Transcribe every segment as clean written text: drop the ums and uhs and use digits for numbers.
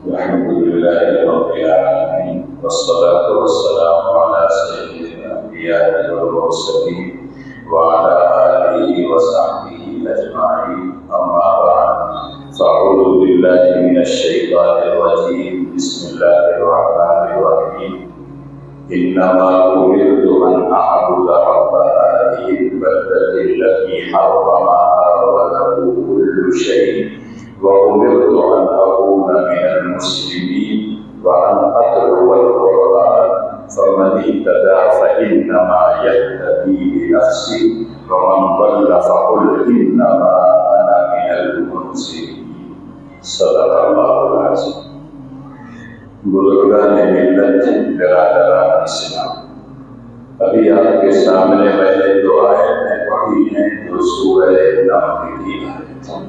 الحمد لله رب العالمين، والصلاة والسلام على سيد الأنبياء والمرسلين وعلى آله وصحبه أجمعين، أما بعد، فأعوذ بالله من الشيطان الرجيم. بسم الله الرحمن الرحيم. إنما أمرت أن أعبد رب هذه البلدة التي حرمها وله كل شيء، وأمرت أن أكون من المسلمين، وأن أتلو القرآن، فمن اهتدى فإنما يهتدي لنفسه، ومن ضل فقل إنما أنا من المنذرين. صدق الله العظيم. بزرگان ملت، برادران اسلام، ابھی آپ کے سامنے میں نے دو آیتیں پڑھی ہیں جو سورہ نمل کی آیت ہیں،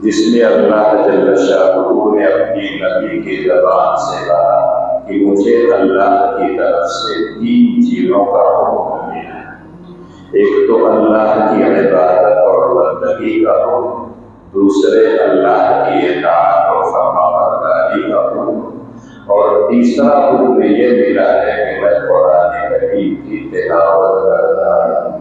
جس میں اللہ جل شانہ نے اپنی نبی کی زبان سے کہا کہ مجھے اللہ کی طرف سے 3 چیزوں کا حکم ملا ہے۔ ایک تو اللہ کی عبادت اور بندگی کا حکم، دوسرے اللہ کی اطاعت اور فرمانبرداری کا حکم، اور تیسرا حکم یہ ملا ہے کہ میں قرآن کریم کی تلاوت کرتا ہوں۔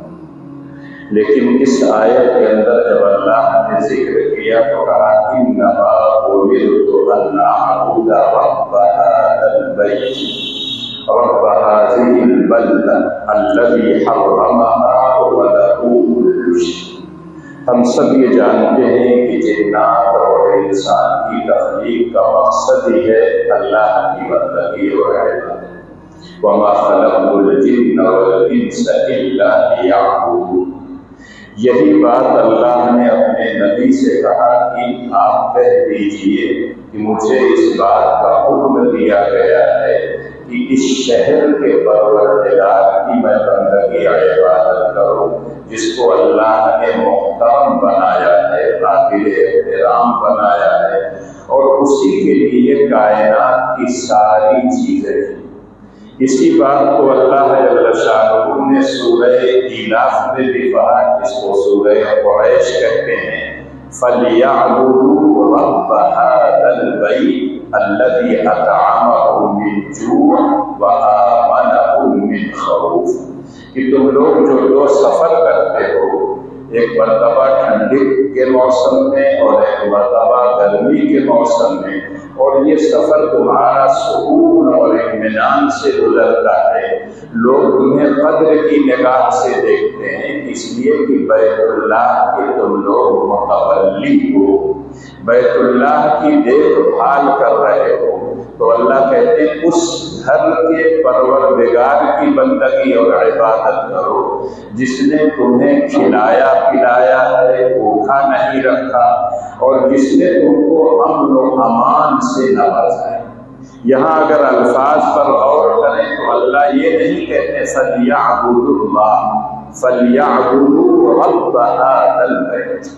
لیکن اس آیت کے اندر جب اللہ نے ذکر کیا تو کہا انما امرت ان اعبد رب هذا البيت رب هذه البلدة الذي حرمها وله كل شيء۔ ہم سب یہ جانتے ہیں کہ جنات اور انسان کی تخلیق کا مقصد ہی ہے اللہ کی بندگی اور عبادت۔ وما خلقت الجن والانس الا ليعبدون۔ یہی بات اللہ نے اپنے نبی سے کہا کہ آپ کہہ دیجئے کہ مجھے اس بات کا حکم دیا گیا ہے کہ اس شہر کے پروردگار کی میں بندگی اور عبادت کروں، جس کو اللہ نے محترم بنایا ہے، قابل احترام بنایا ہے، اور اسی کے لیے کائنات کی ساری چیزیں ہیں۔ اسی بات کو اللہ جل شانہ نے سورہ ایلاف میں بھی کہا، جس کو سورہ قریش کہتے ہیں، فَلْيَعْبُدُوا رَبَّ هَذَا الْبَيْتِ الَّذِي أَطْعَمَهُم مِّن جُوعٍ وَآمَنَهُم مِّن خَوْفٍ۔ کہ تم لوگ جو سفر کرتے ہو، ایک مرتبہ ٹھنڈی کے موسم میں اور ایک مرتبہ گرمی کے موسم میں، اور یہ سفر تمہارا سکون اور اطمینان سے گزرتا ہے، لوگ تمہیں قدر کی نگاہ سے دیکھتے ہیں، اس لیے کہ بیت اللہ کے تم لوگ متولی ہو، بیت اللہ کی دیکھ بھال کر رہے ہو، تو اللہ کہتے ہیں اس گھر کے پروردگار کی بندگی اور عبادت کرو، جس نے تمہیں کھلایا پلایا ہے، بھوکا نہیں رکھا، اور جس نے تم کو امن و امان سے نوازا ہے۔ یہاں اگر الفاظ پر غور کریں تو اللہ یہ نہیں کہتے فَلْيَعْبُدُوا اللَّهَ، فَلْيَعْبُدُوا رَبَّ هَذَا الْبَيْتِ۔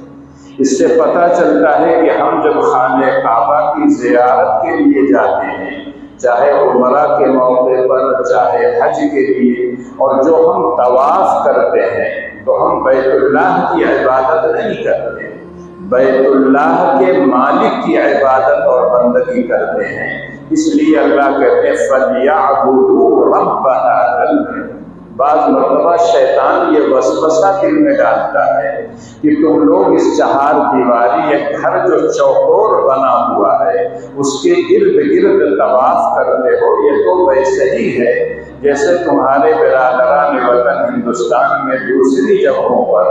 اس سے پتہ چلتا ہے کہ ہم جب خانہ کعبہ کی زیارت کے لیے جاتے ہیں، چاہے عمرہ کے موقع پر، چاہے حج کے لیے، اور جو ہم طواف کرتے ہیں تو ہم بیت اللہ کی عبادت نہیں کرتے، بیت اللہ کے مالک کی عبادت اور بندگی کرتے ہیں۔ اس لیے اللہ کہتے ہیں فَلْيَعْبُدُوا رَبَّ هَذَا الْبَيْتِ۔ بعض مرتبہ شیطان یہ وسوسہ دل میں ڈالتا ہے کہ تم لوگ اس چہار دیواری ایک گھر جو چوکور بنا ہوا ہے اس کے ارد گرد طواف کرتے ہو، یہ تو ویسے ہی ہے جیسے تمہارے برادران وطن ہندوستان میں دوسری جگہوں پر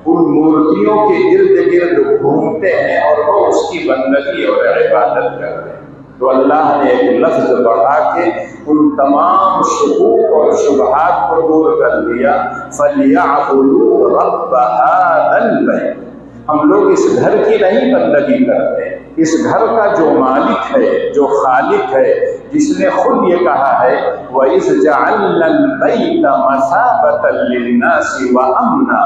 ان مورتیوں کے ارد گرد گھومتے ہیں اور وہ اس کی بندگی اور عبادت کرتے ہیں۔ تو اللہ نے ایک لفظ بڑھا کے ان تمام شکوک اور شبہات کو دور کر دیا، فَلْيَعْبُدُوا رَبَّ هَذَا الْبَيْتِ۔ ہم لوگ اس گھر کی نہیں بندگی کرتے، اس گھر کا جو مالک ہے، جو خالق ہے، جس نے خود یہ کہا ہے وَإِذْ جَعَلْنَا الْبَيْتَ مَثَابَةً لِلنَّاسِ وَأَمْنًا۔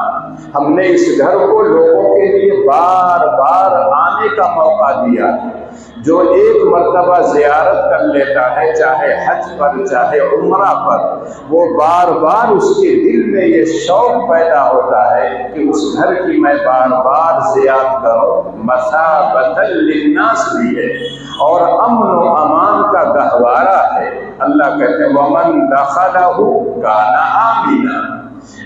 ہم نے اس گھر کو لوگوں کے لیے بار بار آنے کا موقع دیا ہے۔ جو ایک مرتبہ زیارت کر لیتا ہے، چاہے حج پر چاہے عمرہ پر، وہ بار بار اس کے دل میں یہ شوق پیدا ہوتا ہے کہ اس گھر کی میں بار بار زیارت کروں۔ مثابۃ للناس بھی ہے، اور امن و امان کا گہوارہ ہے۔ اللہ کہتے ہیں وَمَن دَخَلَهُ كَانَ آمِنًا،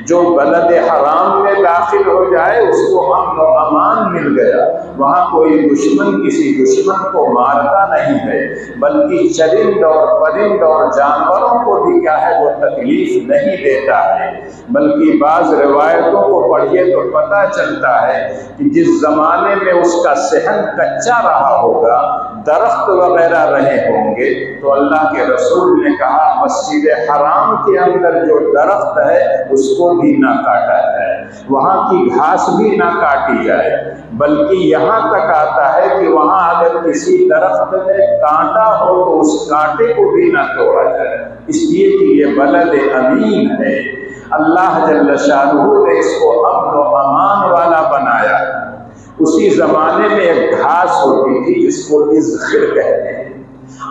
جو بلد حرام میں داخل ہو جائے اس کو امن و امان مل گیا، وہاں کوئی دشمن کسی دشمن کو مارتا نہیں ہے، بلکہ چرند اور پرند اور جانوروں کو بھی کیا ہے وہ تکلیف نہیں دیتا ہے۔ بلکہ بعض روایتوں کو پڑھیے تو پتہ چلتا ہے کہ جس زمانے میں اس کا صحن کچا رہا ہوگا، درخت وغیرہ رہے ہوں گے، تو اللہ کے رسول نے کہا مسجد حرام کے اندر جو درخت ہے اس کو بھی نہ کاٹا جائے، وہاں کی گھاس بھی نہ کاٹی جائے، بلکہ یہاں تک آتا ہے کہ وہاں اگر کسی درخت میں کانٹا ہو تو اس کانٹے کو بھی نہ توڑا جائے، اس لیے کہ یہ بلد امین ہے۔ اللہ جل شانہ نے اس کو امن و امان والا بنایا۔ اسی زمانے میں ایک گھاس ہوتی تھی جس کو اذخر کہتے ہیں،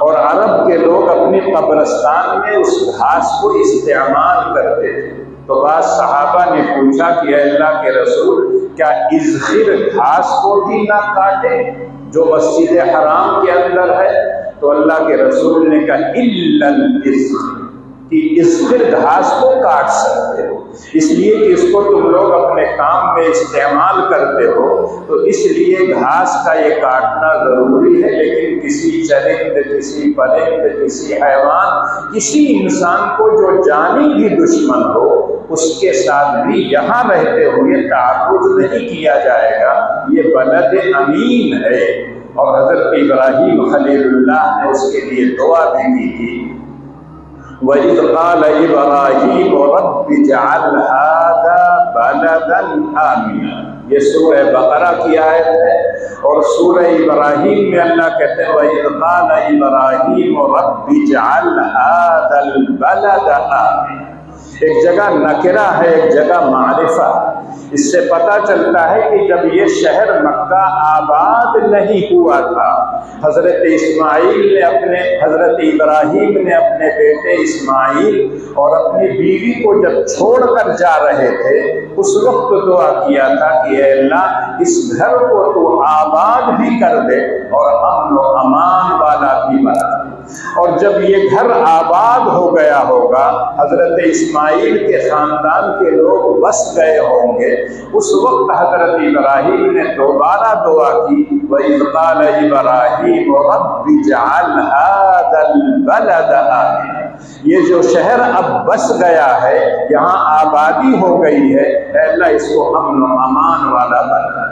اور عرب کے لوگ اپنی قبرستان میں اس گھاس کو استعمال کرتے تھے۔ تو بعض صحابہ نے پوچھا کہ اے اللہ کے رسول، کیا اذخر گھاس کو بھی نہ کاٹے جو مسجد حرام کے اندر ہے؟ تو اللہ کے رسول نے کہا الا الاذخر، کہ اذخر گھاس کو کاٹ سکتے ہو، اس لیے کہ اس کو تم لوگ اپنے کام میں استعمال کرتے ہو، تو اس لیے گھاس کا یہ کاٹنا ضروری ہے، لیکن کسی چرند، کسی پرند، کسی حیوان، کسی انسان کو جو جانی بھی دشمن ہو اس کے ساتھ بھی یہاں رہتے ہوئے تعرض نہیں کیا جائے گا، یہ بلد امین ہے۔ اور حضرت ابراہیم خلیل اللہ نے اس کے لیے دعا بھی کی تھی، وَإِذْ قَالَ إِبْرَاهِيمُ رَبِّ اجْعَلْ هَٰذَا بَلَدًا آمِنًا، یہ سورہ بقرہ کی آیت ہے، اور سورہ ابراہیم میں اللہ کہتے ہیں وَإِذْ قَالَ إِبْرَاهِيمُ رَبِّ اجْعَلْ هَٰذَا الْبَلَدَ آمِنًا، ایک جگہ نکرہ ہے، ایک جگہ معرفہ۔ اس سے پتہ چلتا ہے کہ جب یہ شہر مکہ آباد نہیں ہوا تھا، حضرت ابراہیم نے اپنے بیٹے اسماعیل اور اپنی بیوی کو جب چھوڑ کر جا رہے تھے، اس وقت دعا کیا تھا کہ اے اللہ اس گھر کو تو آباد بھی کر دے اور امن و امان والا بھی بنا دے۔ اور جب یہ گھر آباد ہو گیا ہوگا، حضرت اسماعیل کے خاندان کے لوگ بس گئے ہوں گے، اس وقت حضرت ابراہیم نے دوبارہ دعا کی وَإِذْ قَالَ إِبْرَاهِيمُ رَبِّ اجْعَلْ هَٰذَا الْبَلَدَ آمِنًا، یہ جو شہر اب بس گیا ہے، یہاں آبادی ہو گئی ہے، اے اللہ اس کو امن و امان والا بنا۔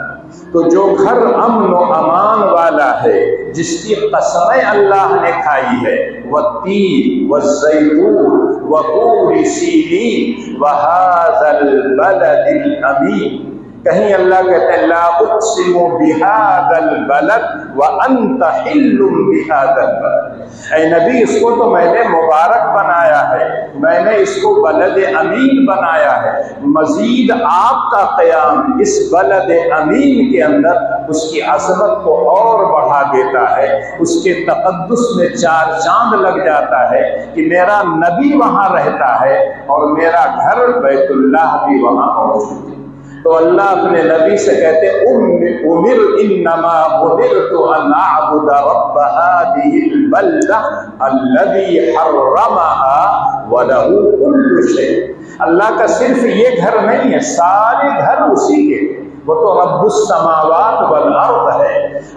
تو جو گھر امن و امان والا ہے، جس کی قسمیں اللہ نے کھائی ہے، والتین والزیتون وطور سینین وہذا البلد الامین، کہیں اللہ کہتے ہیں لا اقسم بہذا البلد وانت حل بہذا البلد، اے نبی اس کو تو میں نے مبارک بنایا ہے، میں نے اس کو بلد امین بنایا ہے، مزید آپ کا قیام اس بلد امین کے اندر اس کی عظمت کو اور بڑھا دیتا ہے، اس کے تقدس میں چار چاند لگ جاتا ہے کہ میرا نبی وہاں رہتا ہے اور میرا گھر بیت اللہ بھی وہاں موجود ہے۔ تو اللہ اپنے نبی سے کہتے امر انما امرت ان اعبد رب هذه البلدہ الذی حرمها وله كل شیء، اللہ کا صرف یہ گھر نہیں ہے، سارے گھر اسی کے، وہ تو رب السماوات والارض ہے،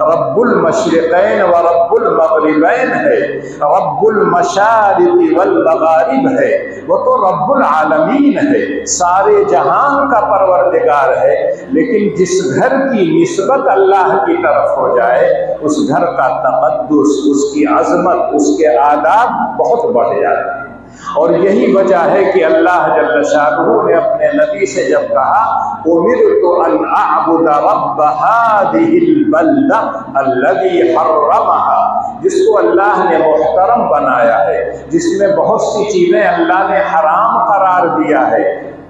رب المشرقین و رب المغربین ہے، رب المشارق والمغارب ہے، وہ تو رب العالمین ہے، سارے جہان کا پروردگار ہے۔ لیکن جس گھر کی نسبت اللہ کی طرف ہو جائے، اس گھر کا تقدس، اس کی عظمت، اس کے آداب بہت بڑھ جاتے ہیں۔ اور یہی وجہ ہے کہ اللہ جل شانہ نے اپنے نبی سے جب کہا امرت ان اعبد رب هذه البلدہ الذی حرمها، جس کو اللہ نے محترم بنایا ہے، جس میں بہت سی چیزیں اللہ نے حرام قرار دیا ہے،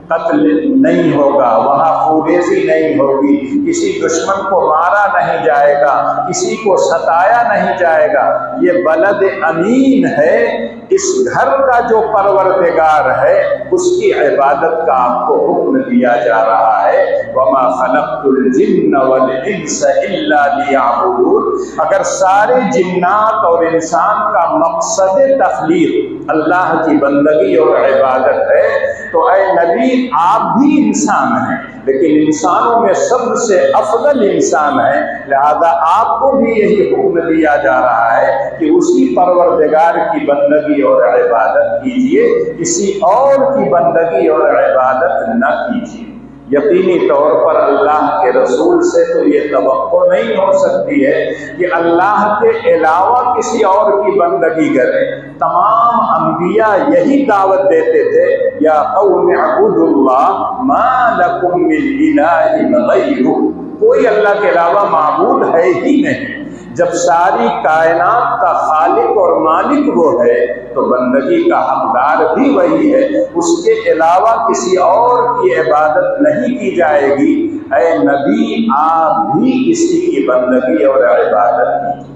قتل نہیں ہوگا، وہاں خوریزی نہیں ہوگی، کسی دشمن کو مارا نہیں جائے گا، کسی کو ستایا نہیں جائے گا، یہ بلد امین ہے۔ اس گھر کا جو پروردگار ہے اس کی عبادت کا آپ کو حکم دیا جا رہا ہے وما خلقت الجن والانس الا لیعبدون، اگر سارے جنات اور انسان کا مقصد تخلیق اللہ کی بندگی اور عبادت ہے تو اے نبی آپ بھی انسان ہیں، لیکن انسانوں میں سب سے افضل انسان ہے، لہذا آپ کو بھی یہی حکم دیا جا رہا ہے کہ اسی پروردگار کی بندگی اور عبادت کیجیے، کسی اور کی بندگی اور عبادت نہ کیجیے۔ یقینی طور پر اللہ کے رسول سے تو یہ توقع نہیں ہو سکتی ہے کہ اللہ کے علاوہ کسی اور کی بندگی کرے۔ تمام انبیاء یہی دعوت دیتے تھے، یا قوم اعبدوا اللہ ما لکم من الہ غیرہ، کوئی اللہ کے علاوہ معبود ہے ہی نہیں۔ جب ساری کائنات کا خالق اور مالک وہ ہے تو بندگی کا حقدار بھی وہی ہے، اس کے علاوہ کسی اور کی عبادت نہیں کی جائے گی۔ اے نبی آپ بھی کسی کی بندگی اور عبادت کیجیے۔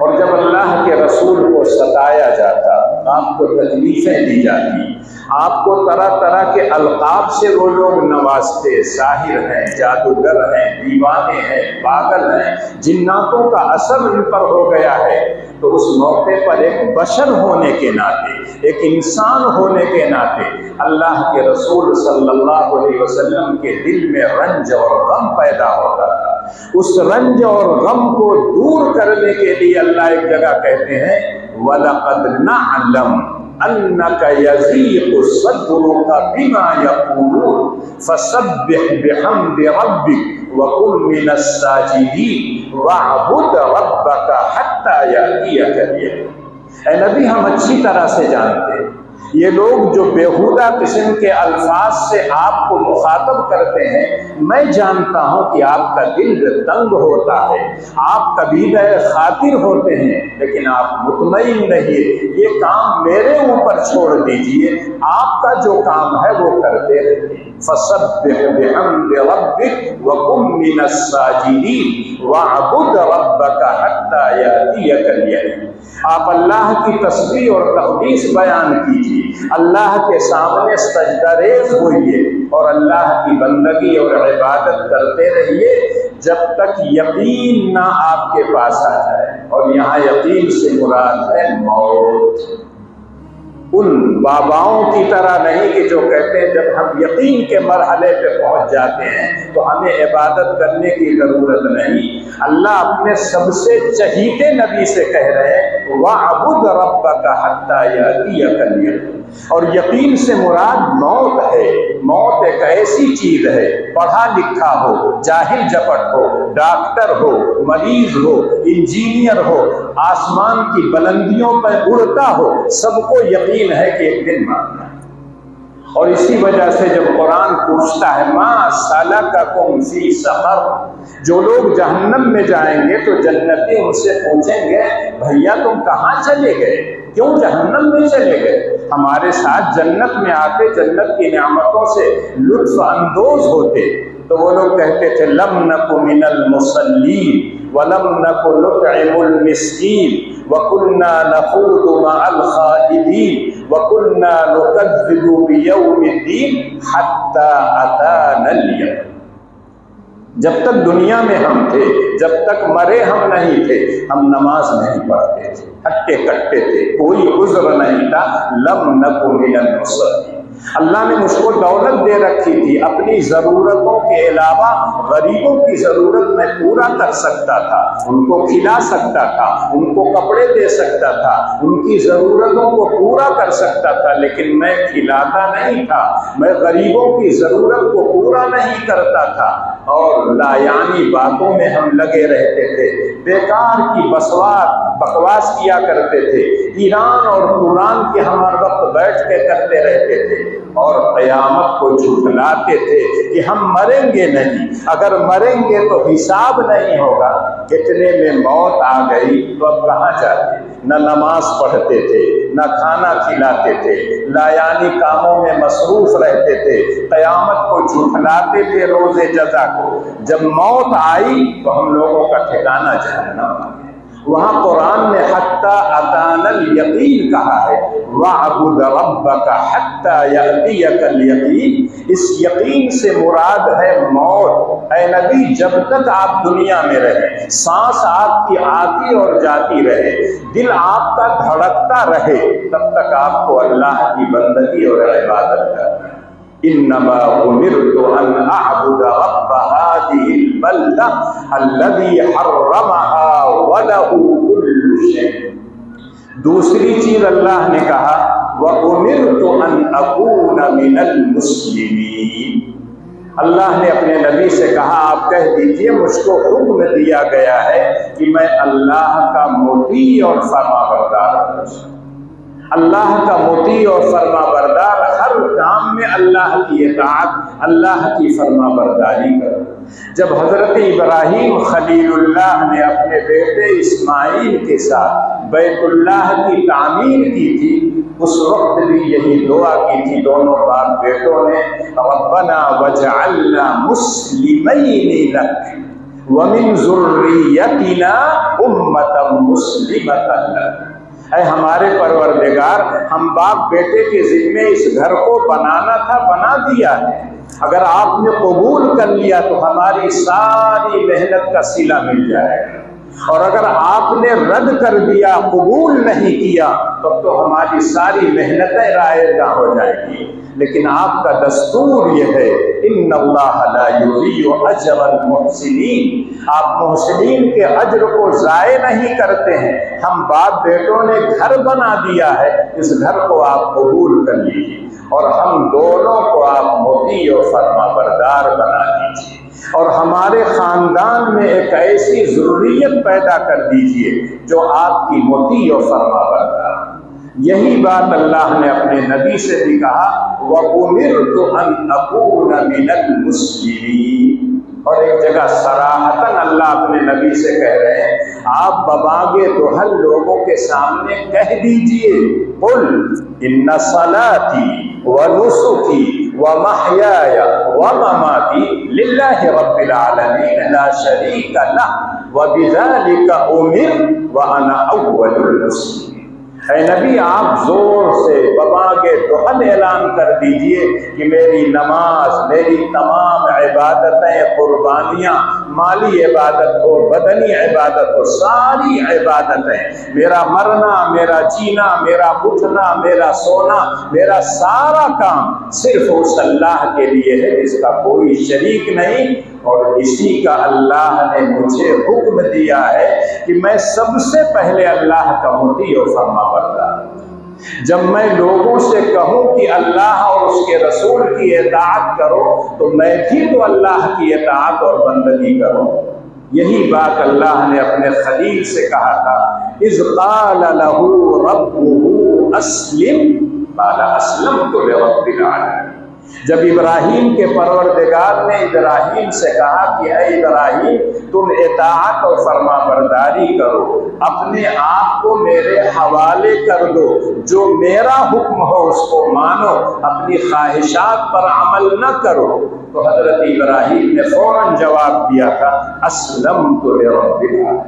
اور جب اللہ کے رسول کو ستایا جاتا، آپ کو تکلیفیں دی جاتی، آپ کو طرح طرح کے القاب سے وہ لوگ نوازتے، ساحر ہیں، جادوگر ہیں، دیوانے ہیں، پاگل ہیں، جناتوں کا اثر ان پر ہو گیا ہے، تو اس موقع پر ایک بشر ہونے کے ناطے، ایک انسان ہونے کے ناطے اللہ کے رسول صلی اللہ علیہ وسلم کے دل میں رنج اور غم پیدا ہوتا تھا۔ اس رنج اور غم کو دور کرنے کے لیے اللہ ایک جگہ کہتے ہیں وَلَقَدْ نَعْلَمُ أَنَّكَ يَضِيقُ صَدْرُكَ بِمَا يَقُولُونَ فَسَبِّحْ بِحَمْدِ رَبِّكَ وَكُن مِّنَ السَّاجِدِينَ وَاعْبُدْ رَبَّكَ حَتَّى يَأْتِيَكَ الْيَقِينُ۔ اے نبی ہم اچھی طرح سے جانتے ہیں یہ لوگ جو بیہودہ قسم کے الفاظ سے آپ کو مخاطب کرتے ہیں، میں جانتا ہوں کہ آپ کا دل تنگ ہوتا ہے، آپ قبیلہ خاطر ہوتے ہیں، لیکن آپ مطمئن رہیے، یہ کام میرے اوپر چھوڑ دیجئے، آپ کا جو کام ہے وہ کرتے رہیے۔ فَسَبِّحْ بِحَمْدِ رَبِّكَ وَكُن مِّنَ السَّاجِدِينَ وَاعْبُدْ رَبَّكَ حَتَّى يَأْتِيَكَ الْيَقِينُ۔ آپ اللہ کی تسبیح اور تقدیس بیان کیجیے، اللہ کے سامنے سجدہ ریز ہوئیے اور اللہ کی بندگی اور عبادت کرتے رہیے جب تک یقین نہ آپ کے پاس آ جائے، اور یہاں یقین سے مراد ہے موت۔ ان باباؤں کی طرح نہیں کہ جو کہتے ہیں جب ہم یقین کے مرحلے پہ پہنچ جاتے ہیں تو ہمیں عبادت کرنے کی ضرورت نہیں۔ اللہ اپنے سب سے چہیتے نبی سے کہہ رہے ہیں وَاعْبُدْ رَبَّكَ حَتَّى يَأْتِيَكَ الْيَقِينُ۔ اور یقین سے مراد موت ہے۔ موت ایک ایسی چیز ہے، پڑھا لکھا ہو، جاہل جپٹ ہو، ڈاکٹر ہو، مریض ہو، انجینئر ہو، آسمان کی بلندیوں پر اڑتا ہو، سب کو یقین ہے کہ ایک دن مرنا ہے۔ اور اسی وجہ سے جب قرآن پوچھتا ہے مَا سَلَكَكُمْ فِي سَقَرَ، جو لوگ جہنم میں جائیں گے تو جنتی ان سے پوچھیں گے بھیا تم کہاں چلے گئے، کیوں جہنم میں چلے گئے؟ ہمارے ساتھ جنت میں آتے، جنت کی نعمتوں سے لطف اندوز ہوتے۔ تو وہ لوگ کہتے تھے لَمْ نَكُ مِنَ الْمُصَلِّينَ وَلَمْ نَكُ نُطْعِمُ الْمِسْكِينَ وَكُنَّا نَخُوضُ مَعَ الْخَائِضِينَ وَكُنَّا نُكَذِّبُ بِيَوْمِ الدِّينِ حَتَّى أَتَانَا الْيَقِينُ۔ جب تک دنیا میں ہم تھے، جب تک مرے ہم نہیں تھے، ہم نماز نہیں پڑھتے تھے، ہٹے کٹے تھے، کوئی عذر نہیں تھا۔ لَمْ نَكُ مِنَ الْمُصَلِّينَ۔ اللہ نے مجھ کو دولت دے رکھی تھی، اپنی ضرورتوں کے علاوہ غریبوں کی ضرورت میں پورا کر سکتا تھا، ان کو کھلا سکتا تھا، ان کو کپڑے دے سکتا تھا، ان کی ضرورتوں کو پورا کر سکتا تھا، لیکن میں کھلاتا نہیں تھا، میں غریبوں کی ضرورت کو پورا نہیں کرتا تھا، اور لایانی باتوں میں ہم لگے رہتے تھے، بیکار کی بکواس کیا کرتے تھے، ایران اور قرآن کے ہم ہر وقت بیٹھ کے کرتے رہتے تھے، اور قیامت کو جھٹلاتے تھے کہ ہم مریں گے نہیں، اگر مریں گے تو حساب نہیں ہوگا۔ اتنے میں موت آ گئی تو اب کہاں جاتے؟ نہ نماز پڑھتے تھے، نہ کھانا کھلاتے تھے، لایانی کاموں میں مصروف رہتے تھے، قیامت کو جھٹلاتے تھے، روز جزا کو۔ جب موت آئی تو ہم لوگوں کا ٹھکانہ جہنم آ گیا۔ وہاں قرآن نے حتیٰ اتانا الیقین کہا ہے وَاعْبُدْ رَبَّكَ حَتَّى يَأْتِيَكَ الْيَقِينُ، اس یقین سے مراد ہے موت۔ اے نبی جب تک آپ دنیا میں رہے، سانس آپ کی آتی اور جاتی رہے، دل آپ کا دھڑکتا رہے، تب تک آپ کو اللہ کی بندگی اور عبادت کرنا ہے۔ انما امرت ان اعبد رب هذه البلدة الذي حرمها وله كل شيء۔ دوسری چیز اللہ نے کہا وَأُمِرْتُ أَنْ أَكُونَ مِنَ الْمُسْلِمِينَ، اللہ نے اپنے نبی سے کہا آپ کہہ دیجئے مجھ کو حکم دیا گیا ہے کہ میں اللہ کا مطیع اور فرما بردار ہوں۔ اللہ کا مطیع اور فرما بردار، ہر کام میں اللہ کی اطاعت، اللہ کی فرما برداری کرو۔ جب حضرت ابراہیم خلیل اللہ نے اپنے بیٹے اسماعیل کے ساتھ بیت اللہ کی تعمیر کی تھی، اس وقت بھی یہی دعا کی تھی دونوں باپ بیٹوں نے، ربنا وجعلنا مسلمین لک ومن ذریتنا امة مسلمة لک۔ اے ہمارے پروردگار، ہم باپ بیٹے کے ذمے اس گھر کو بنانا تھا، بنا دیا ہے، اگر آپ نے قبول کر لیا تو ہماری ساری محنت کا صلہ مل جائے گا، اور اگر آپ نے رد کر دیا، قبول نہیں کیا، تب تو ہماری ساری محنتیں رائے گاں ہو جائیں گی۔ لیکن آپ کا دستور یہ ہے ان اللہ لا یضیع اجر المحسنین، آپ محسنین کے اجر کو ضائع نہیں کرتے ہیں۔ ہم باپ بیٹوں نے گھر بنا دیا ہے، اس گھر کو آپ قبول کر لیجیے، اور ہم دونوں کو آپ مطیع و فرما بردار بنا دیجیے، اور ہمارے خاندان میں ایک ایسی ذریت پیدا کر دیجیے جو آپ کی مطیع و فرما بردار۔ یہی بات اللہ نے اپنے نبی سے بھی کہا وَأُمِرْتُ أَنْ أَكُونَ مِنَ الْمُسْلِمِينَ، اور ایک جگہ صراحتاً اللہ اپنے نبی سے کہہ رہے ہیں آپ بباغ دہل لوگوں کے سامنے کہہ دیجئے قُلْ إِنَّ صَلَاتِي وَنُسُكِي وَمَحْيَايَ وَمَمَاتِي لِلَّهِ رَبِّ الْعَالَمِينَ لَا شَرِيكَ لَهُ وَبِذَلِكَ أُمِرْتُ وَأَنَا أَوَّلُ الْمُسْلِمِينَ۔ اے نبی آپ زور سے بباغ دہل اعلان کر دیجئے کہ میری نماز، میری تمام عبادتیں، قربانیاں، مالی عبادت ہو، بدنی عبادت ہو، ساری عبادتیں، میرا مرنا، میرا جینا، میرا اٹھنا، میرا سونا، میرا سارا کام صرف اس اللہ کے لیے ہے جس کا کوئی شریک نہیں، اور اسی کا اللہ نے مجھے حکم دیا ہے کہ میں سب سے پہلے اللہ کا مطیع و فرما بردار ہوں۔ جب میں لوگوں سے کہوں کہ اللہ اور اس کے رسول کی اطاعت کرو تو میں بھی تو اللہ کی اطاعت اور بندگی کروں۔ یہی بات اللہ نے اپنے خلیل سے کہا تھا اذ قال له ربه اسلم قال اسلمت لرب العالمین۔ جب ابراہیم کے پروردگار نے ابراہیم سے کہا کہ اے ابراہیم تم اطاعت اور فرما برداری کرو، اپنے آپ کو میرے حوالے کر دو، جو میرا حکم ہو اس کو مانو، اپنی خواہشات پر عمل نہ کرو، تو حضرت ابراہیم نے فوراً جواب دیا تھا اسلمت لرب العالمین،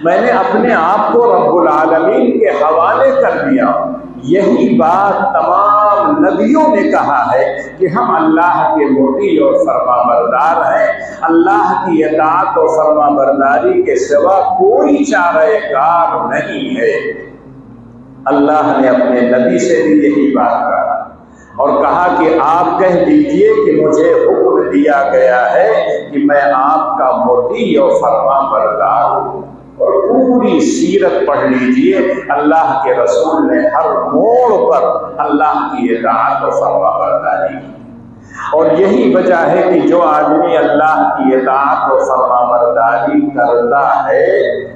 میں نے اپنے آپ کو رب العالمین کے حوالے کر دیا۔ یہی بات تمام نبیوں نے کہا ہے کہ ہم اللہ کے مطیع اور فرما بردار ہیں، اللہ کی اطاعت و فرما برداری کے سوا کوئی چارہ کار نہیں ہے۔ اللہ نے اپنے نبی سے بھی یہی بات کہا اور کہا کہ آپ کہہ دیجئے کہ مجھے حکم دیا گیا ہے کہ میں آپ کا مطیع و فرما بردار ہوں۔ اور پوری سیرت پڑھ لیجئے، اللہ کے رسول نے ہر موڑ پر اللہ کی اطاعت و فرما برداری کی، اور یہی وجہ ہے کہ جو آدمی اللہ کی اطاعت و فرما برداری کرتا ہے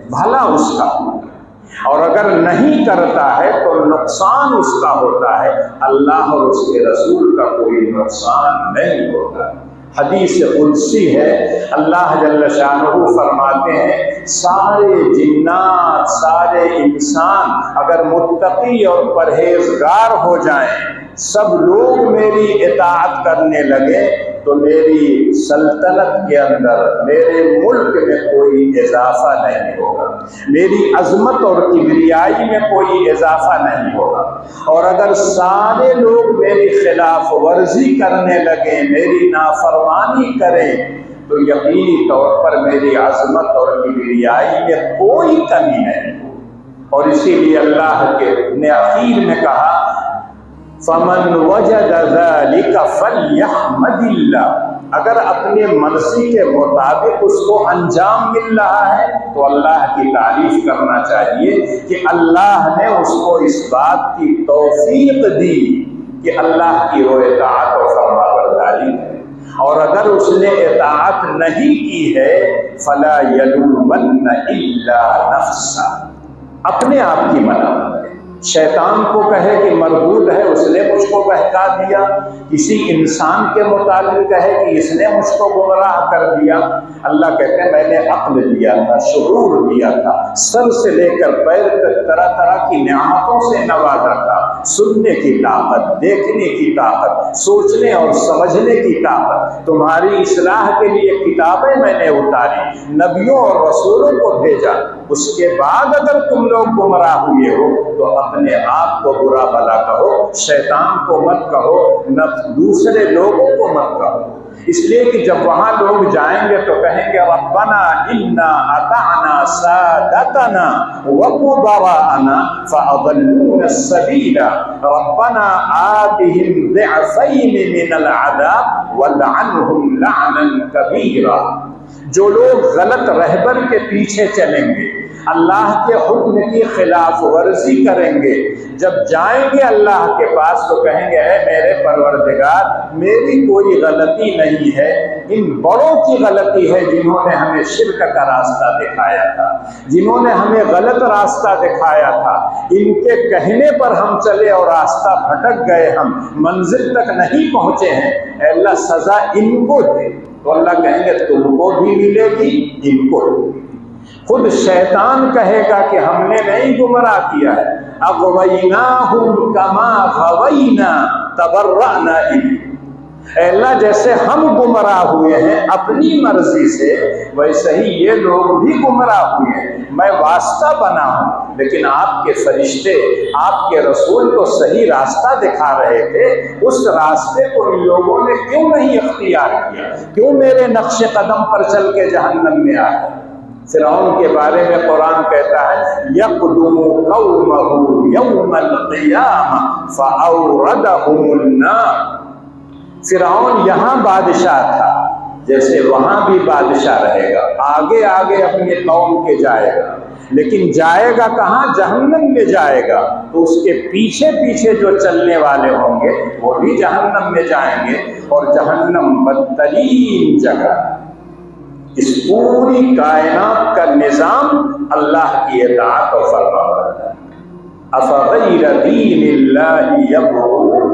بھلا اس کا ہوتا ہے، اور اگر نہیں کرتا ہے تو نقصان اس کا ہوتا ہے، اللہ اور اس کے رسول کا کوئی نقصان نہیں ہوتا۔ حدیث قدسی ہے، اللہ جل شانہ فرماتے ہیں سارے جنات، سارے انسان اگر متقی اور پرہیزگار ہو جائیں، سب لوگ میری اطاعت کرنے لگے تو میری سلطنت کے اندر، میرے ملک میں کوئی اضافہ نہیں ہوگا، میری عظمت اور کبریائی میں کوئی اضافہ نہیں ہوگا۔ اور اگر سارے لوگ میری خلاف ورزی کرنے لگیں، میری نافرمانی کریں، تو یقینی طور پر میری عظمت اور کبریائی میں کوئی کمی نہیں ہوگی۔ اور اسی لیے اللہ نے آخر میں کہا فَمَنْ وَجَدَ ذَلِكَ فَلْيَحْمَدِ اللَّهَ، اگر اپنے مرضی کے مطابق اس کو انجام مل رہا ہے تو اللہ کی تعریف کرنا چاہیے کہ اللہ نے اس کو اس بات کی توفیق دی کہ اللہ کی وہ اطاعت و فرما برداری ہے۔ اور اگر اس نے اطاعت نہیں کی ہے فَلَا يَلُومَنَّ إِلَّا نَفْسَهُ، اپنے آپ کی ملامت کرے۔ شیطان کو کہے کہ مردود ہے، اس نے مجھ کو بہکا دیا، کسی انسان کے متعلق کہے کہ اس نے مجھ کو گمراہ کر دیا۔ اللہ کہتے ہیں میں نے عقل دیا تھا، شعور دیا تھا، سر سے لے کر پیر تک طرح طرح کی نعمتوں سے نوازا تھا، سننے کی طاقت، دیکھنے کی طاقت، سوچنے اور سمجھنے کی طاقت، تمہاری اصلاح کے لیے کتابیں میں نے اتاری، نبیوں اور رسولوں کو بھیجا۔ اس کے بعد اگر تم لوگ گمراہ ہوئے ہو تو اپنے آپ کو برا بھلا کہو، شیطان کو مت کہو، نہ دوسرے لوگوں کو مت کہو۔ اس لیے کہ جب وہاں لوگ جائیں گے تو کہیں گے ربنا انا اطعنا سادتنا وكبراءنا فاضلونا السبيل ربنا آتهم ضعفين من العذاب والعنهم لعنا كبيرا۔ جو لوگ غلط رہبر کے پیچھے چلیں گے، اللہ کے حکم کی خلاف ورزی کریں گے، جب جائیں گے اللہ کے پاس تو کہیں گے اے میرے پروردگار میری کوئی غلطی نہیں ہے، ان بڑوں کی غلطی ہے جنہوں نے ہمیں شرک کا راستہ دکھایا تھا، جنہوں نے ہمیں غلط راستہ دکھایا تھا، ان کے کہنے پر ہم چلے اور راستہ بھٹک گئے، ہم منزل تک نہیں پہنچے ہیں، اے اللہ سزا ان کو دے۔ تو اللہ کہیں گے تم کو بھی ملے گی، ان کو بھی۔ خود شیطان کہے گا کہ ہم نے نہیں گمراہ کیا ہے، اغویناہم کما غوینا تبرأنا الیک، اے اللہ جیسے ہم گمراہ ہوئے ہیں اپنی مرضی سے، ویسے ہی یہ لوگ بھی گمراہ ہوئے ہیں، میں واسطہ بنا ہوں، لیکن آپ کے فرشتے، آپ کے رسول کو صحیح راستہ دکھا رہے تھے، اس راستے کو ان لوگوں نے کیوں نہیں اختیار کیا، کیوں میرے نقش قدم پر چل کے جہنم میں آئے۔ فرعون کے بارے میں قرآن کہتا ہے یقدم قومہ یوم القیامہ فاوردہم النار، فرعون یہاں بادشاہ تھا، جیسے وہاں بھی بادشاہ رہے گا، آگے آگے اپنی قوم کے جائے گا، لیکن جائے گا کہاں؟ جہنم میں جائے گا، تو اس کے پیچھے پیچھے جو چلنے والے ہوں گے وہ بھی جہنم میں جائیں گے، اور جہنم بدترین جگہ۔ اس پوری کائنات کا نظام اللہ کی اطاعت و فرمانبرداری۔ افغیر دین اللہ یبغون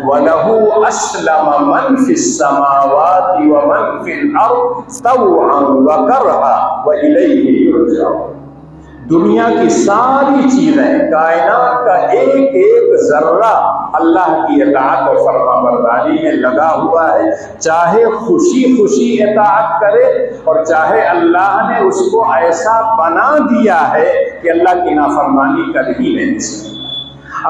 وله اسلم من فی السماوات ومن فی الارض طوعا وکرہا والیہ یرجعون۔ دنیا کی ساری چیزیں، کائنات کا ایک ایک ذرہ اللہ کی اطاعت و فرما برداری میں لگا ہوا ہے، چاہے خوشی خوشی اطاعت کرے اور چاہے اللہ نے اس کو ایسا بنا دیا ہے کہ اللہ کی نافرمانی کر ہی نہیں سکتا۔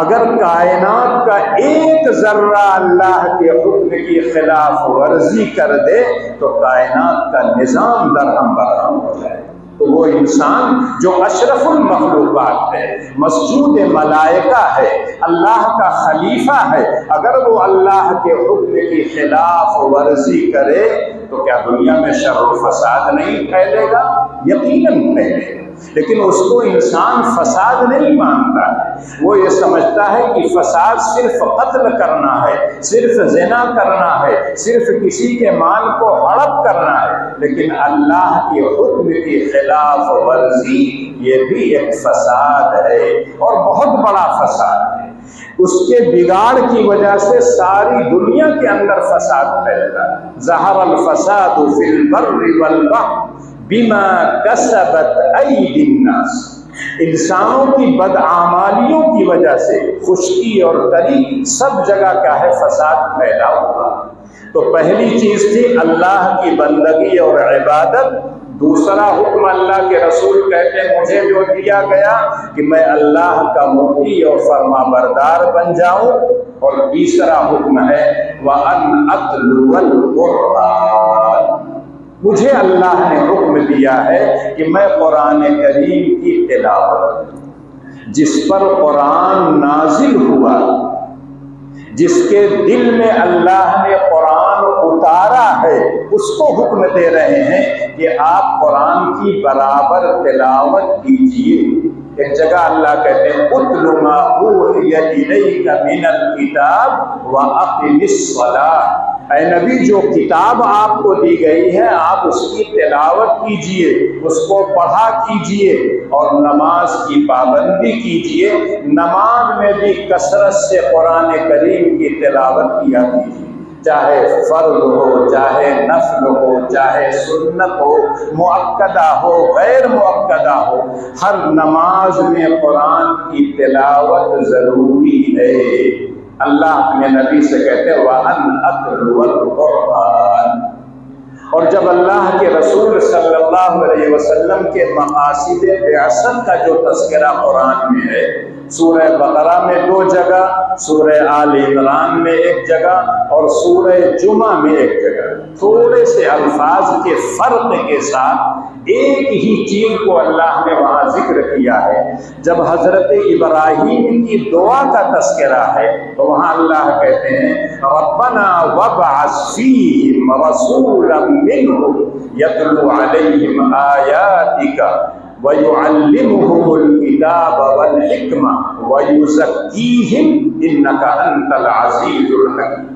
اگر کائنات کا ایک ذرہ اللہ کے حکم کی خلاف ورزی کر دے تو کائنات کا نظام درہم برہم ہو جائے۔ تو وہ انسان جو اشرف المخلوقات ہے، مسجود ملائکہ ہے، اللہ کا خلیفہ ہے، اگر وہ اللہ کے حکم کی خلاف ورزی کرے تو کیا دنیا میں شر و فساد نہیں پھیلے گا؟ یقیناً پھیلے گا، لیکن اس کو انسان فساد نہیں مانتا ہے، وہ یہ سمجھتا ہے کہ فساد صرف قتل کرنا ہے، صرف زنا کرنا ہے، صرف کسی کے مال کو ہڑپ کرنا ہے، لیکن اللہ کے حکم کی خلاف ورزی یہ بھی ایک فساد ہے اور بہت بڑا فساد ہے۔ اس کے بگاڑ کی وجہ سے ساری دنیا کے اندر فساد پھیلتا ہے۔ ظہر الفساد فی البر والبحر بما کسبت ایدی الناس، انسانوں کی بدعمالیوں کی وجہ سے خشکی اور تری سب جگہ کیا ہے؟ فساد پھیلا ہوا۔ تو پہلی چیز تھی اللہ کی بندگی اور عبادت، دوسرا حکم اللہ کے رسول کہتے ہیں مجھے جو دیا گیا کہ میں اللہ کا مطیع اور فرما بردار بن جاؤں، اور تیسرا حکم ہے وَأَنْ أَتْلُوَ الْقُرْآنَ، مجھے اللہ نے حکم دیا ہے کہ میں قرآن کریم کی تلاوت، جس پر قرآن نازل ہوا، جس کے دل میں اللہ نے قرآن اتارا ہے، اس کو حکم دے رہے ہیں کہ آپ قرآن کی برابر تلاوت کیجیے۔ ایک جگہ اللہ کہتے ہیں اتل ما اوحی الیک من الکتاب واقم الصلاۃ، اے نبی جو کتاب آپ کو دی گئی ہے آپ اس کی تلاوت کیجئے، اس کو پڑھا کیجئے اور نماز کی پابندی کیجئے، نماز میں بھی کثرت سے قرآن کریم کی تلاوت کیا کیجئے، چاہے فرض ہو، چاہے نفل ہو، چاہے سنت ہو، مؤکدہ ہو، غیر مؤکدہ ہو، ہر نماز میں قرآن کی تلاوت ضروری ہے۔ اللہ اپنے نبی سے کہتے ہیں وَأَنْ أَتْلُوَ الْقُرْآنَ، اور جب اللہ کے رسول صلی اللہ علیہ وسلم کے مقاصد بعثت کا جو تذکرہ قرآن میں ہے، سورہ بقرہ میں 2 جگہ، سورہ آل عمران میں 1 جگہ اور سورہ جمعہ میں 1 جگہ، تھوڑے سے الفاظ کے فرق کے ساتھ ایک ہی چیز کو اللہ نے وہاں ذکر کیا ہے۔ جب حضرت ابراہیم کی دعا کا تذکرہ ہے تو وہاں اللہ کہتے ہیں ربنا وابعث فیہم رسولا منہم یتلو علیہم آیاتک وَيُعَلِّمُهُمُ الْكِتَابَ وَالْحِكْمَةَ وَيُزَكِّيهِمْ إِنَّكَ أَنْتَ الْعَزِيزُ الْحَكِيمُ،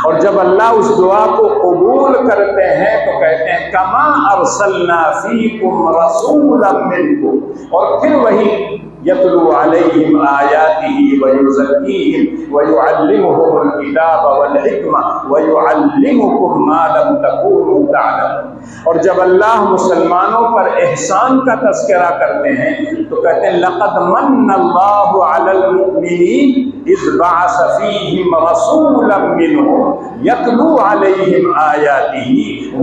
اور جب اللہ اس دعا کو قبول کرتے ہیں تو کہتے ہیں كَمَا أَرْسَلْنَا فِيكُمْ رَسُولًا مِّنْكُمْ، اور پھر وہی یتلو علیہم آیاتہ ویزکیہم ویعلمہم الکتاب والحکمہ ویعلمکم ما لم تکونوا تعلمون، اور جب اللہ مسلمانوں پر احسان کا تذکرہ کرتے ہیں تو کہتے ہیں لقد من اللہ علی المؤمنین اذ بعث فیہم رسولا منہم یتلو علیہم آیاتہ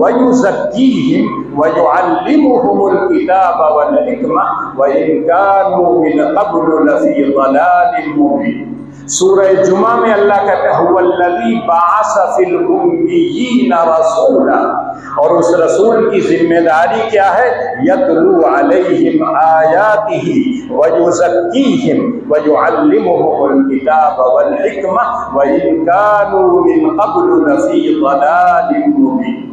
ویزکیہم وَيُعَلِّمُهُمُ الْكِتَابَ وَالْحِكْمَةَ وَإِنْ كَانُوا مِنْ قَبْلُ لَفِي ضَلَالٍ مُّبِينٍ۔ سورہ جمعہ میں اللہ کہتے ہیں هُوَ الَّذِي بَعَثَ فِي الْأُمِّيِّينَ رَسُولًا، اور اس رسول کی ذمہ داری کیا ہے؟ يَتْلُو عَلَيْهِمْ آيَاتِهِ وَيُزَكِّيهِمْ وَيُعَلِّمُهُمُ الْكِتَابَ وَالْحِكْمَةَ وَإِنْ كَانُوا مِنْ قَبْلُ لَفِي ضَلَالٍ مُّبِينٍ۔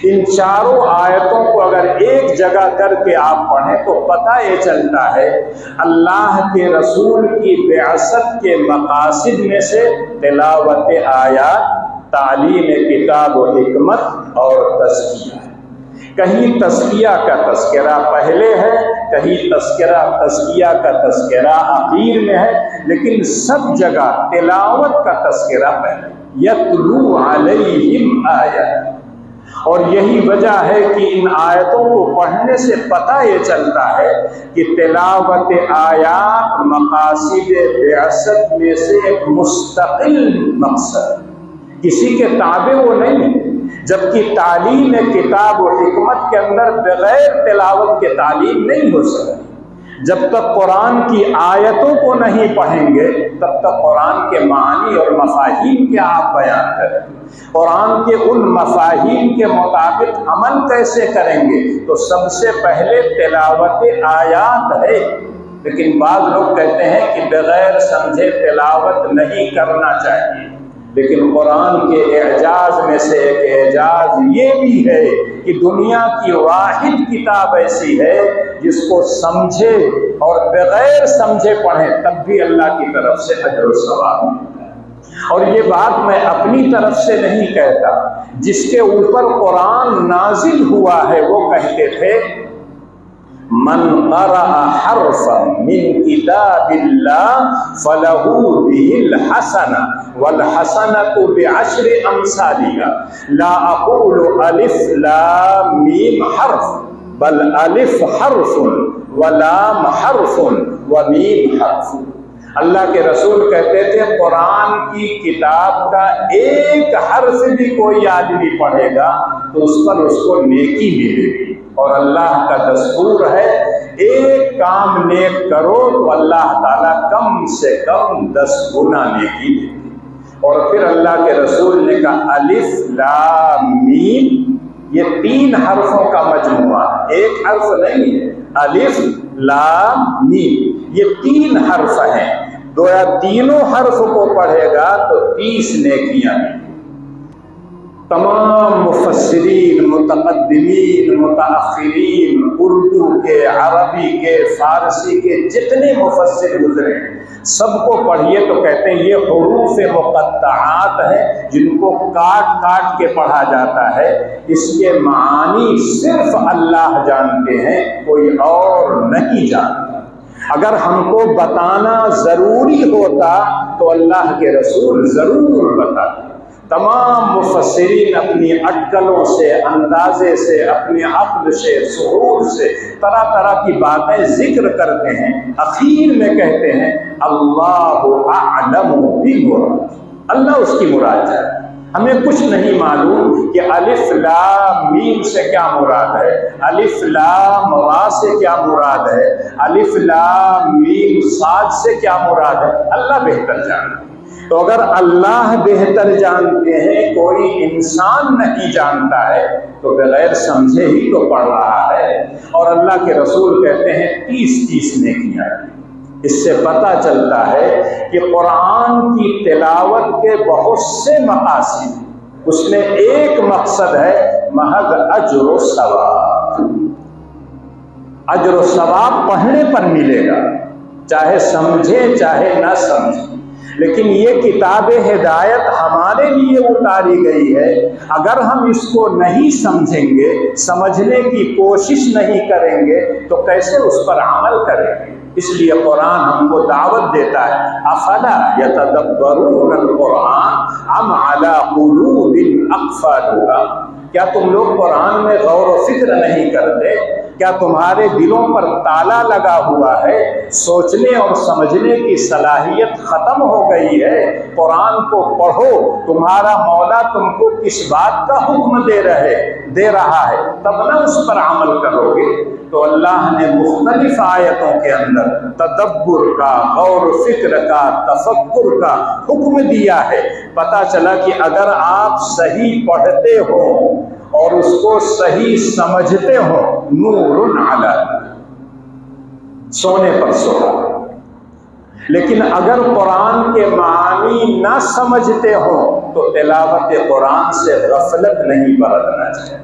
ان چاروں آیتوں کو اگر ایک جگہ کر کے آپ پڑھیں تو پتہ یہ چلتا ہے اللہ کے رسول کی بعثت کے مقاصد میں سے تلاوت آیات، تعلیم کتاب و حکمت اور تزکیہ ہے۔ کہیں تزکیہ کا تذکرہ پہلے ہے، کہیں تزکیہ کا تذکرہ آخر میں ہے، لیکن سب جگہ تلاوت کا تذکرہ پہلے، یتلو علیہم آیات۔ اور یہی وجہ ہے کہ ان آیتوں کو پڑھنے سے پتہ یہ چلتا ہے کہ تلاوت آیات مقاصد بعثت میں سے ایک مستقل مقصد، کسی کے تابع وہ نہیں، جبکہ تعلیم کتاب و حکمت کے اندر بغیر تلاوت کے تعلیم نہیں ہو سکتی۔ جب تک قرآن کی آیتوں کو نہیں پڑھیں گے تب تک قرآن کے معانی اور مفاہیم کیا آپ بیان کریں گے، قرآن کے ان مفاہیم کے مطابق عمل کیسے کریں گے؟ تو سب سے پہلے تلاوت آیات ہے، لیکن بعض لوگ کہتے ہیں کہ بغیر سمجھے تلاوت نہیں کرنا چاہیے، لیکن قرآن کے اعجاز میں سے ایک اعجاز یہ بھی ہے کہ دنیا کی واحد کتاب ایسی ہے جس کو سمجھے اور بغیر سمجھے پڑھیں تب بھی اللہ کی طرف سے اجر و ثواب ملتا ہے۔ اور یہ بات میں اپنی طرف سے نہیں کہتا، جس کے اوپر قرآن نازل ہوا ہے وہ کہتے تھے من قرأ حرفا من کتاب اللہ فلہ بہ الحسنہ والحسنۃ بعشر امثالها لا اقول الف لام میم حرف بل الف حرف ولام حرف ومیم حرف۔ اللہ کے رسول کہتے تھے قرآن کی کتاب کا ایک حرف بھی کوئی آدمی پڑھے گا تو اس پر اس کو نیکی ملے گی، اور اللہ کا دستور ہے ایک کام نیک کرو تو اللہ تعالیٰ کم سے کم 10 گنا نیکی دے گی۔ اور پھر اللہ کے رسول نے کہا الف لام میم، یہ 3 حرفوں کا مجموعہ، ایک حرف نہیں ہے، الف لام میم یہ 3 حرف ہیں، گویا تینوں حرف کو پڑھے گا تو 30 نیکیاں ہیں۔ تمام مفسرین، متقدمین، متاخرین، اردو کے، عربی کے، فارسی کے جتنے مفسر گزرے سب کو پڑھیے تو کہتے ہیں یہ حروف مقطعات ہیں جن کو کاٹ کاٹ کے پڑھا جاتا ہے، اس کے معانی صرف اللہ جانتے ہیں، کوئی اور نہیں جانتا۔ اگر ہم کو بتانا ضروری ہوتا تو اللہ کے رسول ضرور بتاتے۔ تمام مفسرین اپنی اٹکلوں سے، اندازے سے، اپنے عقل سے، شعور سے طرح طرح کی باتیں ذکر کرتے ہیں، اخیر میں کہتے ہیں اللہ اعلم بمراد، اللہ اس کی مراد جانتا۔ ہمیں کچھ نہیں معلوم کہ الف لام میم سے کیا مراد ہے، الف لام را سے کیا مراد ہے، الف لام میم صاد سے کیا مراد ہے، اللہ بہتر جانتا۔ تو اگر اللہ بہتر جانتے ہیں، کوئی انسان نہیں جانتا ہے تو بغیر سمجھے ہی تو پڑھ رہا ہے۔ اور اللہ کے رسول کہتے ہیں 30 نیکیاں۔ اس سے پتہ چلتا ہے کہ قرآن کی تلاوت کے بہت سے مقاصد، اس میں ایک مقصد ہے محض اجر و ثواب۔ اجر و ثواب پڑھنے پر ملے گا، چاہے سمجھے چاہے نہ سمجھے، لیکن یہ کتاب ہدایت ہمارے لیے اتاری گئی ہے، اگر ہم اس کو نہیں سمجھیں گے، سمجھنے کی کوشش نہیں کریں گے تو کیسے اس پر عمل کریں گے؟ اس لیے قرآن ہم کو دعوت دیتا ہے افلا یتدبرون القرآن ام علی قلوب اقفالها، کیا تم لوگ قرآن میں غور و فکر نہیں کرتے؟ کیا تمہارے دلوں پر تالا لگا ہوا ہے؟ سوچنے اور سمجھنے کی صلاحیت ختم ہو گئی ہے؟ قرآن کو پڑھو، تمہارا مولا تم کو کس بات کا حکم دے رہا ہے، تب نہ اس پر عمل کرو گے۔ تو اللہ نے مختلف آیتوں کے اندر تدبر کا، غور و فکر کا، تفکر کا حکم دیا ہے۔ پتہ چلا کہ اگر آپ صحیح پڑھتے ہو اور اس کو صحیح سمجھتے ہو، نور علی، سونے پر سونا۔ لیکن اگر قرآن کے معانی نہ سمجھتے ہو تو تلاوت قرآن سے غفلت نہیں برتنا چاہیے،